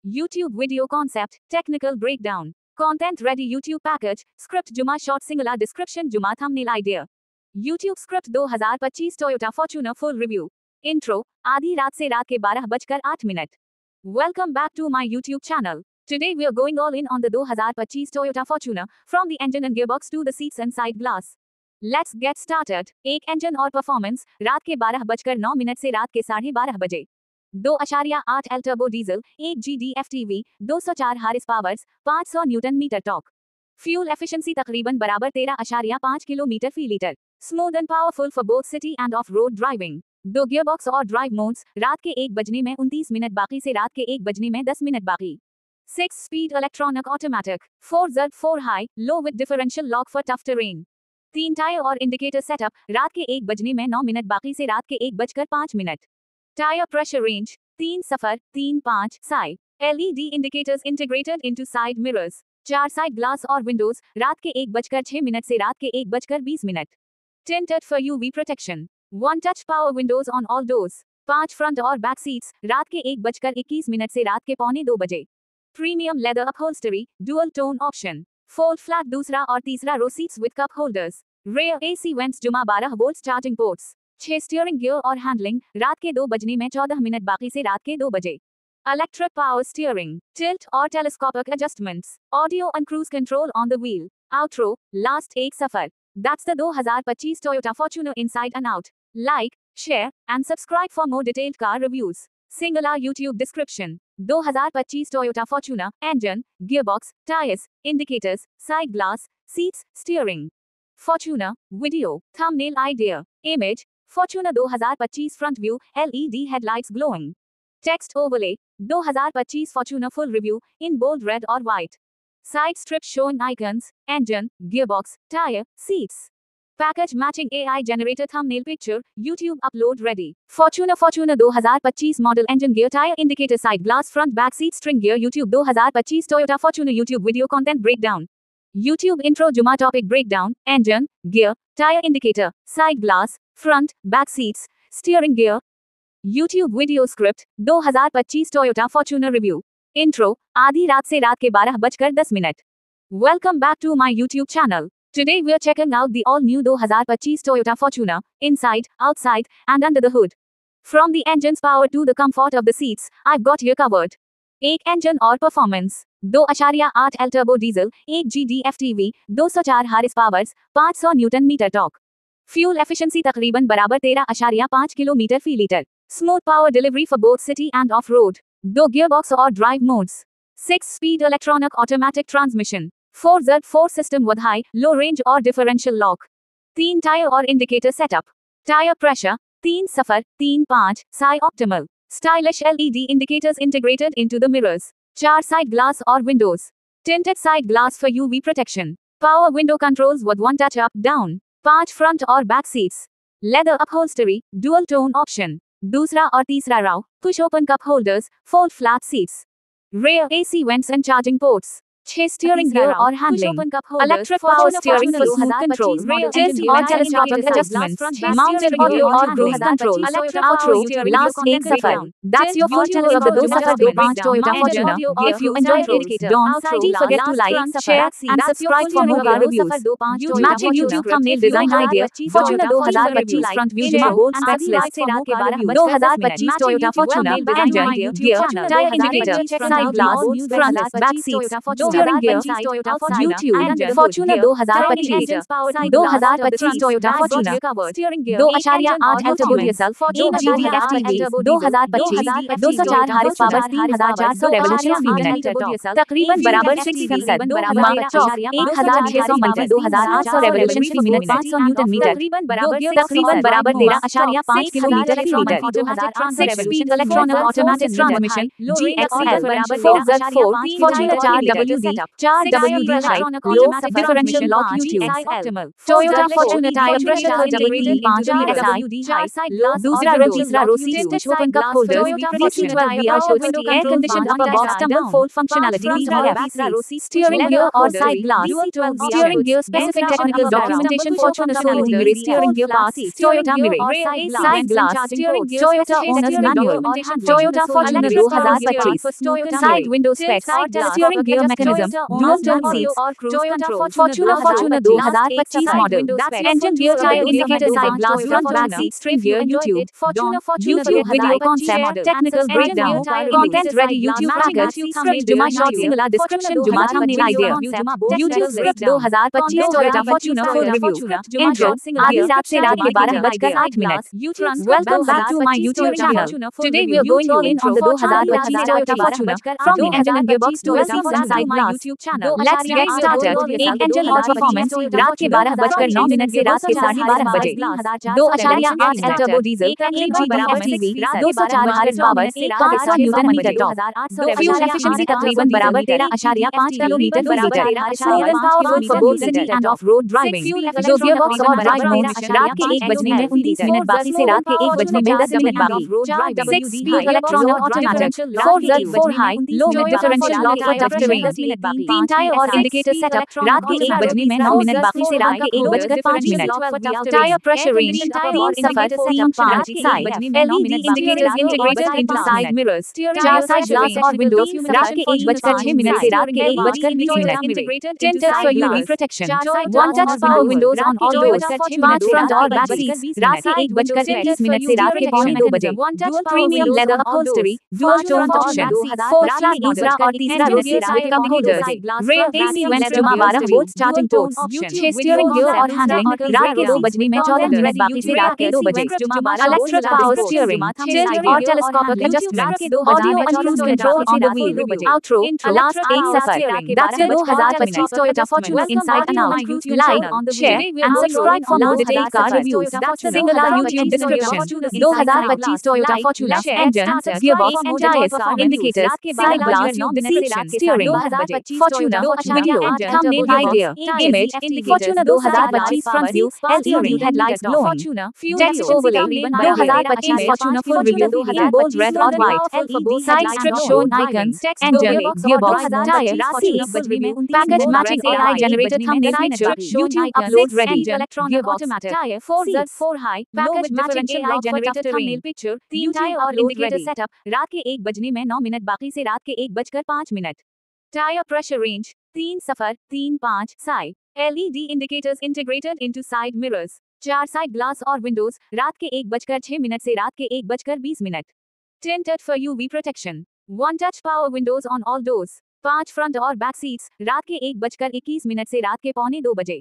YouTube video concept, technical breakdown. Content ready YouTube package, script Juma short singular description Juma thumbnail idea. YouTube script 2025 Toyota Fortuner full review. Intro, आधी रात से रात के 12:08. Welcome back to my YouTube channel. Today we are going all in on the 2025 Toyota Fortuner, from the engine and gearbox to the seats and side glass. Let's get started. एक engine और performance, रात के 12:09 से रात के 12:30 2.8 L turbo diesel, 1 GDFTV, 204 horse powers, 500 newton metre torque. Fuel efficiency तकरीबन बराबर 13.5 kilometre फी litre. Smooth and powerful for both city and off-road driving. 2 gearbox और drive modes, रात के 1:29 बाकी से रात के 1:10 बाकी. 6-speed electronic automatic, 4Z4 high, low with differential lock for tough terrain. 3 tyre और इंडिकेटर सेटअप, रात के 1:09 बाकी से रात के 1:05. टायर प्रेशर रेंज, 3 सफर, 3-5, Sai. LED indicators integrated into side mirrors. 4 side glass और विंडोज, रात के 1:06 से रात के 1:20. Tinted for UV protection. 1 touch power windows on all doors. 5 front और बैक सीट्स, रात के 1:21 से रात के 1:45. Premium leather upholstery, dual tone option. Fold flat दूसरा और तीसरा row seats with cup holders. Rear AC vents जुमा 12 volt charging ports. 6 steering gear और हैंडलिंग, रात के 2:14 बाकी से रात के 2 बजे. Electric power steering, tilt और telescopic adjustments. Audio and cruise control on the wheel. Outro, last एक सफर. That's the 2025 Toyota Fortuner inside and out. Like, share, and subscribe for more detailed car reviews. Singular YouTube description. 2025 Toyota Fortuner, engine, gearbox, tires, indicators, side glass, seats, steering. Fortuner, video, thumbnail idea, image, Fortuner 2025 front view, LED headlights glowing. Text overlay, 2025 Fortuner full review, in bold red or white. Side strip showing icons, engine, gearbox, tire, seats. Package matching AI generator thumbnail picture, YouTube upload ready. Fortuner 2025 model engine gear tire indicator side glass front back seat string gear YouTube 2025 Toyota Fortuner YouTube video content breakdown. YouTube intro Juma topic breakdown, engine, gear, tire indicator, side glass, front, back seats, steering gear. YouTube video script, 2025 Toyota Fortuner review. Intro, आधी रात से रात के 12:10. Welcome back to my YouTube channel. Today we are checking out the all-new 2025 Toyota Fortuner, inside, outside, and under the hood. From the engine's power to the comfort of the seats, I've got you covered. 1 engine और performance. 2.8 L turbo diesel, 1 GDFTV, 204 horse powers, 500 newton metre torque. Fuel efficiency तकरीबन बराबर 13.5 kilometre फी litre. Smooth power delivery for both city and off-road. 2 gearbox or drive modes. 6-speed electronic automatic transmission. 4Z4 system with high, low range or differential lock. 3 tire or indicator setup. Tire pressure, 3 suffer, 3-5, SAI optimal. Stylish LED indicators integrated into the mirrors. 4 side glass or windows. Tinted side glass for UV protection. Power window controls with 1 touch up, down. 5 front or back seats. Leather upholstery, dual tone option. दूसरा और तीसरा Rao, push open cup holders, fold flat seats. Rear AC vents and charging ports. 6 steering gear और handling. Electric power steering for smooth control. Tilt or telescopic adjustments. Mounted audio or cruise control. Outro, last एक सफर. That's your Fortuner of the 2.5 Toyota Fortuner. If you enjoyed it, don't forget to like, share, and subscribe for more car reviews. Matching YouTube thumbnail design idea. Fortuner 2025 front view Juma bold specs list. 2025 Toyota Fortuner engine, gear, tire indicator, side glass, front, back seats. steering gear, YouTube, Fortuner 2025, 2025 Toyota Fortuner, 2.8 है turbo diesel, 1 GDFTV, 2025, 204 horse power, 3400 revolution फी minute, तकरीबन बराबर 6%, mark torque 1600 multi 2800 revolution फी minute, 500 newton metre, तकरीबन बराबर 13.5 kilometre फी litre, 6 speed electronic automatic transmission, GXL, 4Z4, Fortuner 4WD, 4WD high, low differential lock YouTube, Toyota Fortuner tyre pressure 30 5 PSI, दूसरा run तीसरा row seat touch open cup holder, DC12 VR shows air conditioned upper box tumble fold functionality, steering gear और side glass, steering gear specific technical documentation, Fortuner full mirror steering gear parts, Toyota mirror, side glass, Toyota owner's manual, Toyota Fortuner 2025, side window specs, steering gear mechanism, dual tone seats, Fortuner 2025 model, engine gear tire indicator side glass front back seat steering gear YouTube video concept technical breakdown content ready YouTube package script Juma short singular description Juma thumbnail idea YouTube script 2025 Toyota Fortuner full review intro आधी रात से रात के 12:08 welcome back to my YouTube channel today we are going all in on the 2025 Toyota Fortuner from the engine and gearbox to seats and side glass let's get started एक engine hot performance रात के 12:09 से रात के 12:30 बजे 2.8 L turbo diesel 1 GDFTV 204 horse power 100 newton metre torque fuel efficiency तकरीबन बराबर 13.5 kilometre फी litre smooth and powerful for both city and off road driving जो गियरबॉक्स और ड्राइव मोड रात के 1 बजने में 29 मिनट बाकी से रात के 1 बजने में 10 मिनट बाकी 6 speed electronic automatic 4Z4 high low mid differential lock for tough terrain 3 tyre और इंडिकेटर सेटअप रात के 1 बजने में 9 मिनट बाकी से रात के 1:05 मिनट टायर प्रेशर रेंज 3 सफर 3 5 side LED indicators integrated into side mirrors 4 side glass और विंडोज रात के 1:06 से रात के 1:20 minute tinted for UV protection one touch power windows on all doors 5 front और बैक सीट्स रात के 1:30 से रात के 2 बजे premium leather upholstery dual tone option 4 flat दूसरा और तीसरा row seats with cup holders rear AC vents जुमा 12 volt charging ports 6 steering gear और हैंडलिंग रात के 2 बजने में 14 मिनट बाकी से रात के 2 बजे electric power steering tilt और telescopic adjustments audio and cruise control on the wheel outro last 8 suffer that's the 2025 Toyota Fortuner inside and out like share and subscribe for more detailed car reviews singular YouTube description 2025 Toyota Fortuner engine gearbox tires indicators side glass seats steering Fortuner video thumbnail idea image Fortuner 2025 front view LED headlights glowing text overlay 2025 Fortuner full review in bold red or white side strip showing icons engine gearbox tire seats package matching AI generated thumbnail picture YouTube upload ready gearbox tire 4Z4 high package matching AI generated thumbnail picture 3 tire और indicator setup रात के 1 बजने में 9 minute बाकी से रात के 1:05 minute tire pressure range 3 सफर 3 5 side LED indicators integrated into side mirrors 4 side glass और विंडोज रात के 1:06 से रात के 1:20 tinted for UV protection one touch power windows on all doors 5 front और बैक सीट्स रात के 1:21 से रात के 1:45 बजे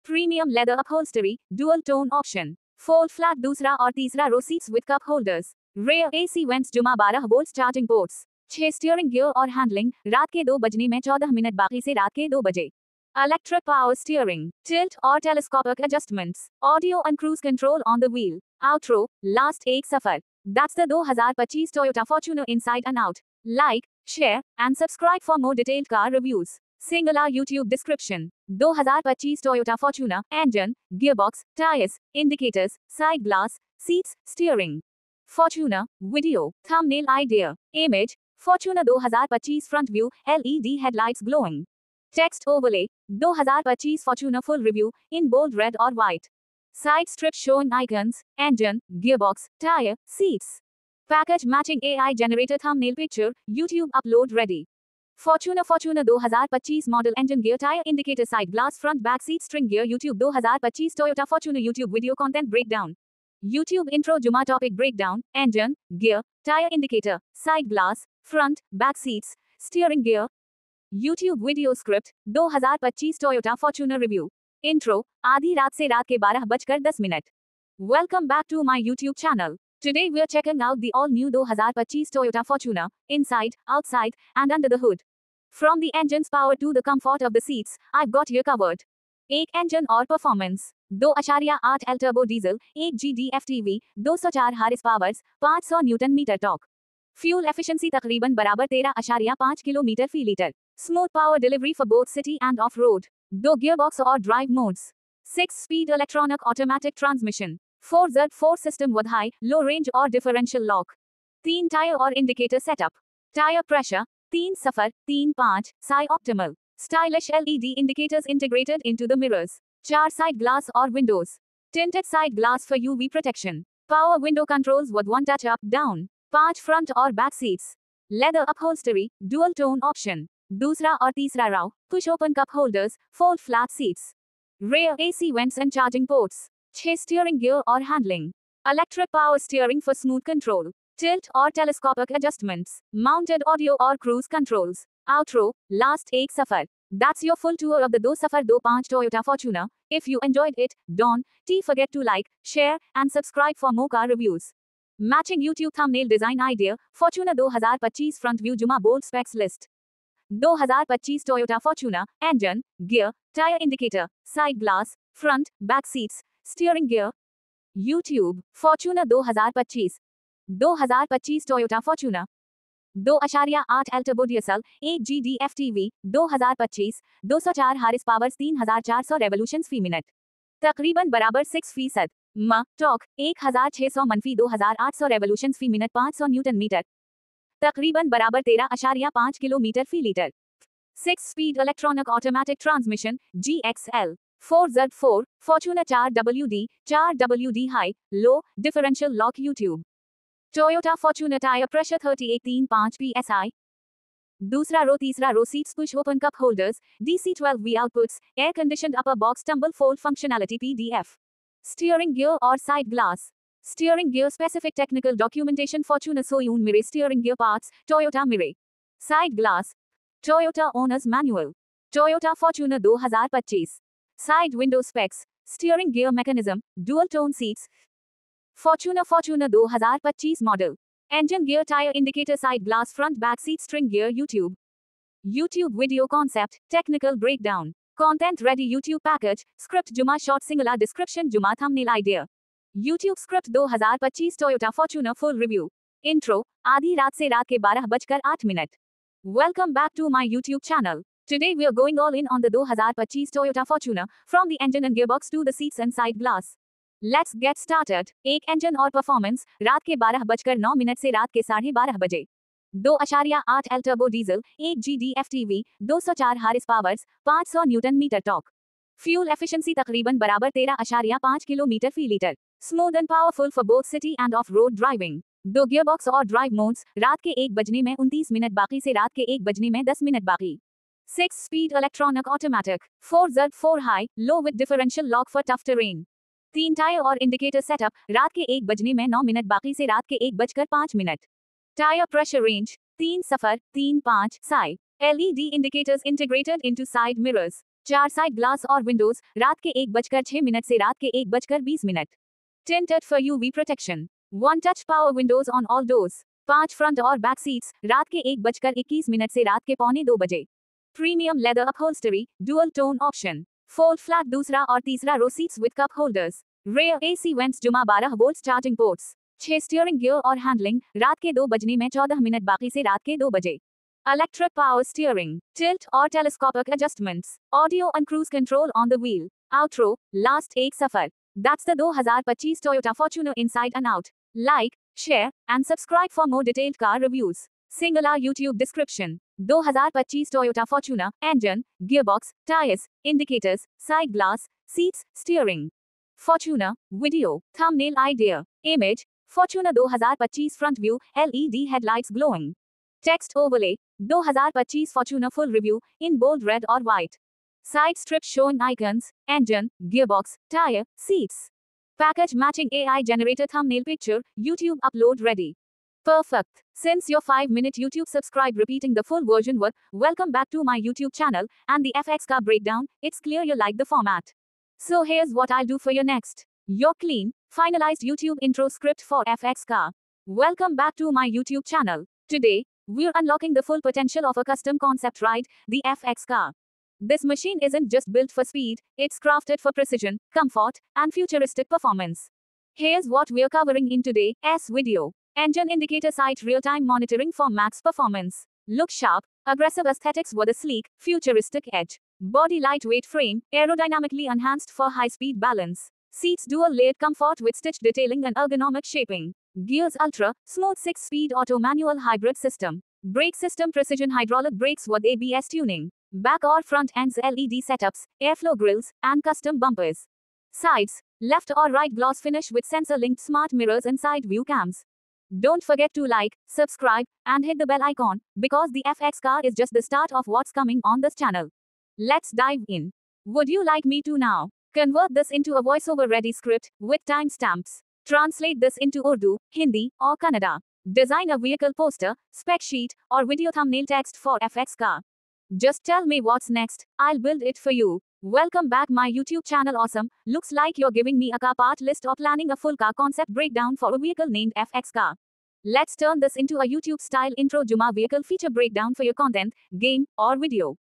premium leather upholstery dual tone option 4 flat दूसरा और तीसरा row seats with cup holders rear AC vents जुमा 12 volt charging ports 6 steering gear और हैंडलिंग रात के 2 बजने में 14 मिनट बाकी से रात के 2 बजे electric power steering, tilt or telescopic adjustments, audio and cruise control on the wheel. Outro, last 8 safar. That's the 2025 Toyota Fortuner inside and out. Like, share, and subscribe for more detailed car reviews. Singular YouTube description. 2025 Toyota Fortuner, engine, gearbox, tires, indicators, side glass, seats, steering. Fortuner, video, thumbnail idea, image, Fortuner 2025 front view, LED headlights glowing. Text overlay 2025 Fortuner full review in bold red or white. Side strip showing icons, engine, gearbox, tire, seats. Package matching AI generated thumbnail picture, YouTube upload ready. Fortuner 2025 model engine gear tire indicator side glass front back seat string gear YouTube 2025 Toyota Fortuner YouTube video content breakdown. YouTube intro Juma topic breakdown, engine, gear, tire indicator, side glass, front, back seats, steering gear, YouTube video script 2025 Toyota Fortuner review. Intro, आधी रात से रात के 12:10। Welcome back to my YouTube channel. Today we're checking out the all-new 2025 Toyota Fortuner, inside, outside, and under the hood. From the engine's power to the comfort of the seats, I've got you covered. एक engine और performance 2.8 L turbo diesel 1 GDFTV 204 horse powers 500 newton metre torque. Fuel efficiency तकरीबन बराबर 13.5 kilometre फी litre. Smooth power delivery for both city and off road. 2 gearbox और drive modes. 6 speed electronic automatic transmission. 4Z4 system with high low range और differential lock. 3 tyre और indicator setup. Tyre pressure 3 सफर 3-5 psi optimal. Stylish LED indicators integrated into the mirrors. 4 side glass or windows. Tinted side glass for UV protection. Power window controls with one touch up down. 5 front और back seats. Leather upholstery, dual tone option. दूसरा और तीसरा Rao, push open cup holders, fold flat seats. Rear AC vents and charging ports. 6 steering gear और handling. Electric power steering for smooth control. Tilt और telescopic adjustments. Mounted audio और cruise controls. Outro, last एक सफर. That's your full tour of the 2 Safar 25 Toyota Fortuner. If you enjoyed it, don't forget to like, share, and subscribe for more car reviews. Matching YouTube thumbnail design idea, Fortuner 2025 front view Juma bold specs list. 2025 Toyota Fortuner, engine, gear, tire indicator, side glass, front, back seats, steering gear. YouTube, Fortuner 2025. 2025 Toyota Fortuner. 2.8 L turbo diesel 1 GDFTV 2025 204 horse powers 3400 revolutions फी minute. तकरीबन बराबर 6%। Torque 1600 मनफी 2800 revolutions फी minute 500 newton metre. तकरीबन बराबर 13.5 kilometre फी litre. 6 speed electronic automatic transmission GXL 4Z4 Fortuner 4WD high low differential lock YouTube। Toyota Fortuner tire pressure 38.35 psi. दूसरा row तीसरा रो seats push open cup holders, DC12V outputs, air conditioned upper box tumble fold functionality PDF. Steering gear or side glass. Steering gear specific technical documentation Fortuner Soyun Mirai steering gear parts, Toyota Mirai. Side glass. Toyota owner's manual. Toyota Fortuner 2025. Side window specs. Steering gear mechanism, dual tone seats. Fortuner 2025 model. Engine gear tire indicator side glass front back seat string gear YouTube video concept, technical breakdown. Content ready YouTube package, script Juma short singular description Juma thumbnail idea. YouTube script 2025 Toyota Fortuner full review. Intro, आधी रात से रात के 12:08। Welcome back to my YouTube channel. Today we are going all in on the 2025 Toyota Fortuner, from the engine and gearbox to the seats and side glass. Let's get started. एक engine और performance रात के 12:09 से रात के 12:30 बजे। 2.8 L turbo diesel 1 GDFTV 204 horse powers 500 newton metre torque. Fuel efficiency तकरीबन बराबर 13.5 किलोमीटर फी litre. Smooth and powerful for both city and off road driving. 2 gearbox और ड्राइव मोड्स रात के 1:29 बाकी से रात के 1:10 बाकी। 6 speed electronic automatic 4Z4 high low with differential lock for tough terrain. 3 tyre और इंडिकेटर सेटअप रात के 1:09 बाकी से रात के 1:05। टायर प्रेशर रेंज 3 सफर 3-5 Sai. LED indicators integrated into side mirrors. 4 side glass और विंडोज रात के 1:06 से रात के 1:20। Tinted for UV protection. 1 touch power Windows on all doors. 5 front और बैक सीट्स रात के 1:21 से रात के 1:45 बजे। Premium leather upholstery dual tone option. Fold flat दूसरा और तीसरा row seats with cup holders. Rear AC vents जुमा 12 volt charging ports. 6 steering gear और हैंडलिंग रात के 2:14 बाकी से रात के 2 बजे। इलेक्ट्रिक पावर स्टीयरिंग, टिल्ट और telescopic adjustments, audio and cruise control on the wheel. Outro, last एक सफर। That's the 2025 Toyota Fortuner inside and out. Like, share, and subscribe for more detailed car reviews. Singular YouTube description. 2025 Toyota Fortuner, engine, gearbox, tires, indicators, side glass, seats, steering. Fortuner, video, thumbnail idea, image, Fortuner 2025 front view, LED headlights glowing. Text overlay, 2025 Fortuner full review, in bold red or white. Side strip showing icons, engine, gearbox, tire, seats. Package matching AI generated thumbnail picture, YouTube upload ready. Perfect. Since your 5-minute YouTube subscribe repeating the full version were, welcome back to my YouTube channel and the FX car breakdown. It's clear you like the format. So here's what I'll do for you next. Your clean, finalized YouTube intro script for FX car. Welcome back to my YouTube channel. Today, we're unlocking the full potential of a custom concept ride, the FX car. This machine isn't just built for speed, it's crafted for precision, comfort, and futuristic performance. Here's what we're covering in today's video. Engine indicator sight real-time monitoring for max performance. Look sharp, aggressive aesthetics with a sleek, futuristic edge. Body lightweight frame, aerodynamically enhanced for high-speed balance. Seats dual-layered comfort with stitched detailing and ergonomic shaping. Gears ultra, smooth 6-speed auto manual hybrid system. Brake system precision hydraulic brakes with ABS tuning. Back or front ends LED setups, airflow grills, and custom bumpers. Sides, left or right gloss finish with sensor-linked smart mirrors and side view cams. Don't forget to like, subscribe, and hit the bell icon, because the FX car is just the start of what's coming on this channel. Let's dive in. Would you like me to now convert this into a voiceover-ready script with timestamps? Translate this into Urdu, Hindi, or Kannada. Design a vehicle poster, spec sheet, or video thumbnail text for FX car. Just tell me what's next, I'll build it for you. Welcome back my YouTube channel. Awesome. Looks like you're giving me a car part list or planning a full car concept breakdown for a vehicle named FX car. Let's turn this into a YouTube style intro Juma vehicle feature breakdown for your content, game, or video.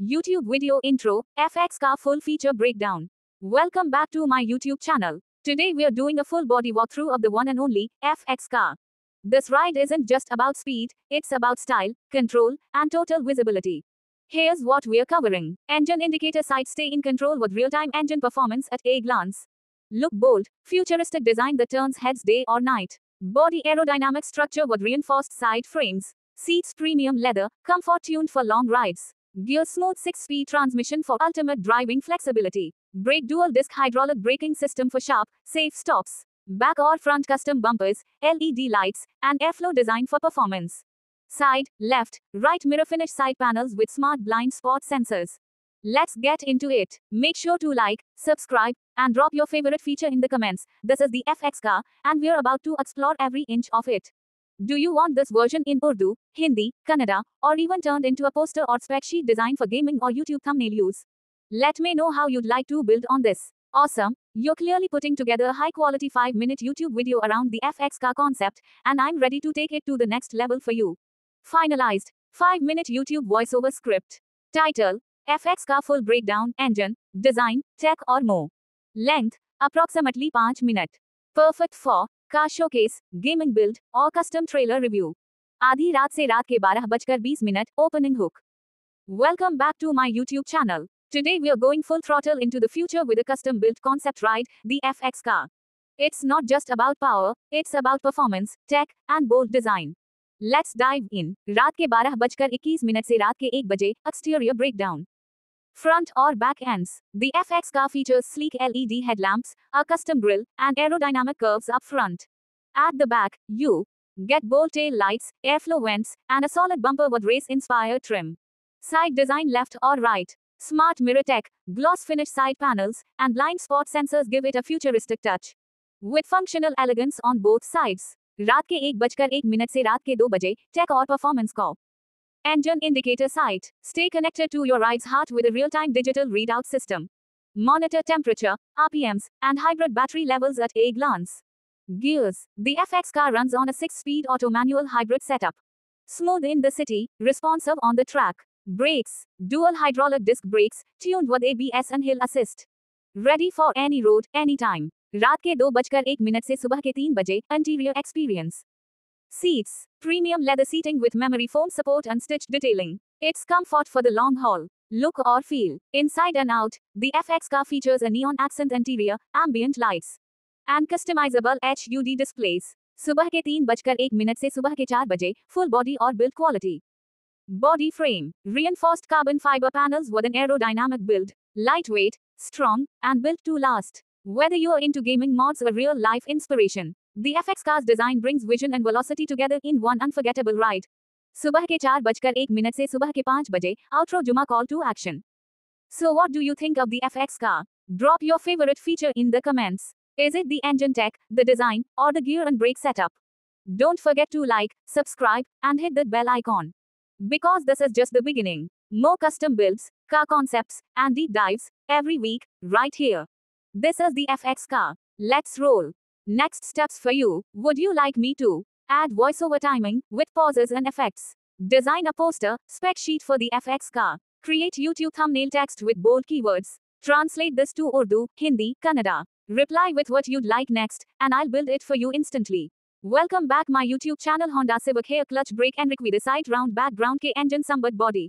YouTube video intro, FX car full feature breakdown. Welcome back to my YouTube channel. Today we're doing a full body walkthrough of the one and only FX car. This ride isn't just about speed, it's about style, control, and total visibility. Here's what we're covering. Engine indicator sight, stay in control with real-time engine performance at a glance. Look bold, futuristic design that turns heads day or night. Body aerodynamic structure with reinforced side frames. Seats premium leather, comfort tuned for long rides. Gear smooth 6-speed transmission for ultimate driving flexibility. Brake dual disc hydraulic braking system for sharp, safe stops. Back or front custom bumpers, LED lights, and airflow design for performance. Side, left, right mirror finish side panels with smart blind spot sensors. Let's get into it. Make sure to like, subscribe, and drop your favorite feature in the comments. This is the FX car, and we're about to explore every inch of it. Do you want this version in Urdu, Hindi, Kannada, or even turned into a poster or spec sheet designed for gaming or YouTube thumbnail use? Let me know how you'd like to build on this. Awesome, you're clearly putting together a high-quality 5-minute YouTube video around the FX car concept, and I'm ready to take it to the next level for you. Finalized 5-minute YouTube voiceover script. Title: FX car full breakdown, engine, design, tech or more. Length: approximately 5 minutes. Perfect for car showcase, gaming build or custom trailer review. आधी रात से रात के 12:20 opening hook. Welcome back to my YouTube channel. Today we are going full throttle into the future with a custom built concept ride, the FX car. It's not just about power, it's about performance, tech, and bold design. Let's dive in. रात के 12:21 से रात के 1 बजे, exterior breakdown. Front or back ends. The FX car features sleek LED headlamps, a custom grille, and aerodynamic curves up front. At the back, you get bold tail lights, airflow vents, and a solid bumper with race-inspired trim. Side design left or right. Smart mirror tech, gloss finish side panels, and blind spot sensors give it a futuristic touch. With functional elegance on both sides. रात के 1:01 से रात के 2 बजे, tech और performance को. Engine indicator sight. Stay connected to your ride's heart with a real-time digital readout system. Monitor temperature, RPMs, and hybrid battery levels at a glance. Gears. The FX car runs on a 6-speed auto manual hybrid setup. Smooth in the city, responsive on the track. Brakes. Dual hydraulic disc brakes, tuned with ABS and hill assist. Ready for any road, anytime. रात के 2:01 से सुबह के 3 बजे, interior experience. Seats. Premium leather seating with memory foam support and stitched detailing. It's comfort for the long haul. Look or feel. Inside and out, the FX car features a neon accent interior, ambient lights, and customizable HUD displays. सुबह के 3:01 से सुबह के 4 बजे, full body or build quality. Body frame. Reinforced carbon fiber panels with an aerodynamic build. Lightweight, strong, and built to last. Whether you're into gaming mods or real-life inspiration, the FX car's design brings vision and velocity together in one unforgettable ride. सुबह के 4:01 से सुबह के 5 बजे, outro Juma call to action. So what do you think of the FX car? Drop your favorite feature in the comments. Is it the engine tech, the design, or the gear and brake setup? Don't forget to like, subscribe, and hit the bell icon. Because this is just the beginning. More custom builds, car concepts, and deep dives every week, right here. This is the FX car. Let's roll. Next steps for you. Would you like me to add voiceover timing with pauses and effects? Design a poster, spec sheet for the FX car. Create YouTube thumbnail text with bold keywords. Translate this to Urdu, Hindi, Kannada. Reply with what you'd like next, and I'll build it for you instantly. Welcome back my YouTube channel. Honda Civic Hair Clutch Brake and Requide Side Round Background K Engine Sambat Body.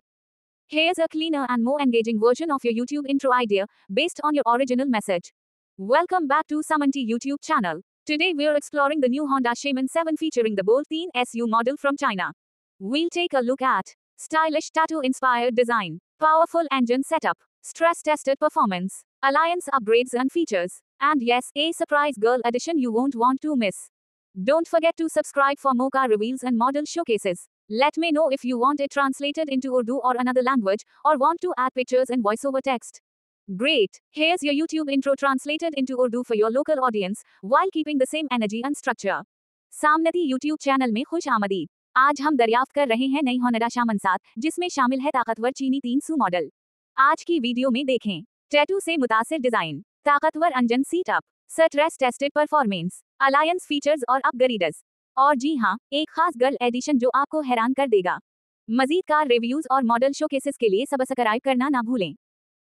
Here's a cleaner and more engaging version of your YouTube intro idea, based on your original message. Welcome back to Samanti YouTube channel. Today we're exploring the new Honda Shaman 7 featuring the Bolt 3 SU model from China. We'll take a look at stylish tattoo-inspired design, powerful engine setup, stress-tested performance, alliance upgrades and features, and yes, a surprise girl edition you won't want to miss. Don't forget to subscribe for more car reveals and model showcases. Let me know if you want it translated into Urdu or another language, or want to add pictures and voiceover text. Great! Here's your YouTube intro translated into Urdu for your local audience, while keeping the same energy and structure. सामनती YouTube channel में खुश आमदीद। आज हम दरियाफ्त कर रहे हैं नई Honda shaman 7, जिसमें शामिल है ताकतवर चीनी 300 मॉडल। आज की वीडियो में देखें टैटू से मुतासिर डिजाइन, ताकतवर engine sit-up, stress tested performance, alliance features और अपग्रेड्स। और जी हाँ, एक खास गर्ल एडिशन जो आपको हैरान कर देगा। मजीद कार रिव्यूज और मॉडल शोकेसेस के लिए सब्सक्राइब करना ना भूलें।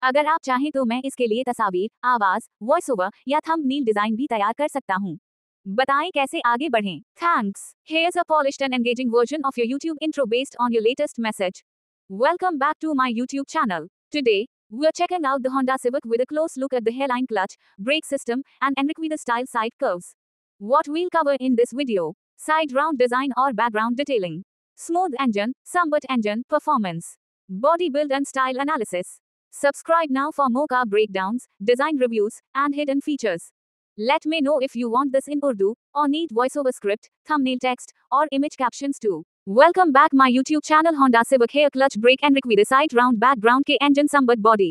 अगर आप चाहें तो मैं इसके लिए तस्वीर, आवाज, वॉइस ओवर या थंबनेल डिजाइन भी तैयार कर सकता हूँ। बताएं कैसे आगे बढ़ें। Thanks. Here's a polished and engaging version of your YouTube intro based on your latest message. Welcome back to my YouTube channel. Today, we're checking out the Honda Civic with a close look at the hairline clutch, brake system, and Enriqueta style side curves. What we'll cover in this video: side round design or background detailing, smooth engine, sambat engine, performance, body build and style analysis. Subscribe now for more car breakdowns, design reviews, and hidden features. Let me know if you want this in Urdu, or need voiceover script, thumbnail text, or image captions too. Welcome back my YouTube channel. Honda Civic Hair Clutch Brake and Requide Side Round Background K Engine Sambat Body.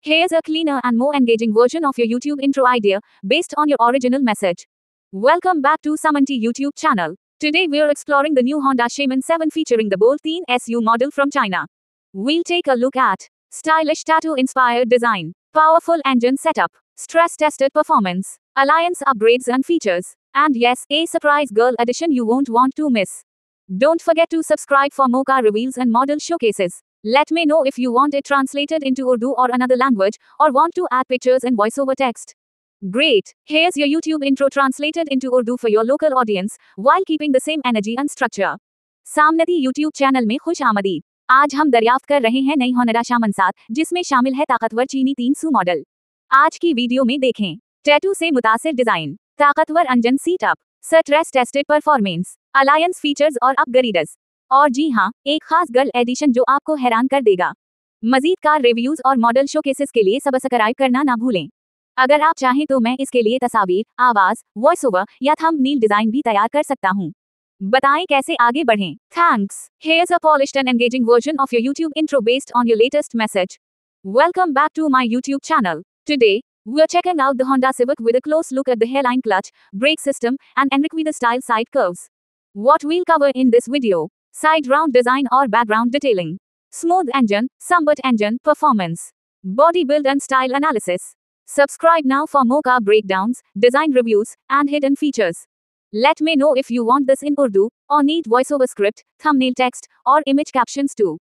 Here's a cleaner and more engaging version of your YouTube intro idea, based on your original message. Welcome back to Samanti YouTube channel. Today we're exploring the new Honda Shaman 7 featuring the Bolt 3 SU model from China. We'll take a look at stylish tattoo-inspired design, powerful engine setup, stress-tested performance, alliance upgrades and features, and yes, a surprise girl edition you won't want to miss. Don't forget to subscribe for more car reveals and model showcases. Let me know if you want it translated into Urdu or another language, or want to add pictures and voiceover text. Great! Here's your YouTube intro translated into Urdu for your local audience, while keeping the same energy and structure. सामनती YouTube channel में खुश आमदीद। आज हम दरियाफ्त कर रहे हैं नई Honda shaman 7, जिसमें शामिल है ताकतवर चीनी 300 मॉडल। आज की वीडियो में देखें टैटू से मुतासिर डिजाइन, ताकतवर engine sit-up, stress tested performance, alliance features और अपग्रेड्स। और जी हाँ, एक खास गर्ल एडिशन जो आपको हैरान कर देगा। मजीद कार रिव्यूज और मॉडल शोकेसेस के लिए सब्सक्राइब करना ना भूलें। अगर आप चाहें तो मैं इसके लिए तस्वीर, आवाज, वॉइस ओवर या थंबनेल डिजाइन भी तैयार कर सकता हूँ। बताएं कैसे आगे बढ़ें। Thanks. Here's a polished and engaging version of your YouTube intro based on your latest message. Welcome back to my YouTube channel. Today, we're checking out the Honda Civic with a close look at the hairline clutch, brake system, and Enriqueta style side curves. What we'll cover in this video: side round design or background detailing, smooth engine, sambat engine, performance, body build and style analysis. Subscribe now for more car breakdowns, design reviews, and hidden features. Let me know if you want this in Urdu, or need voiceover script, thumbnail text, or image captions too.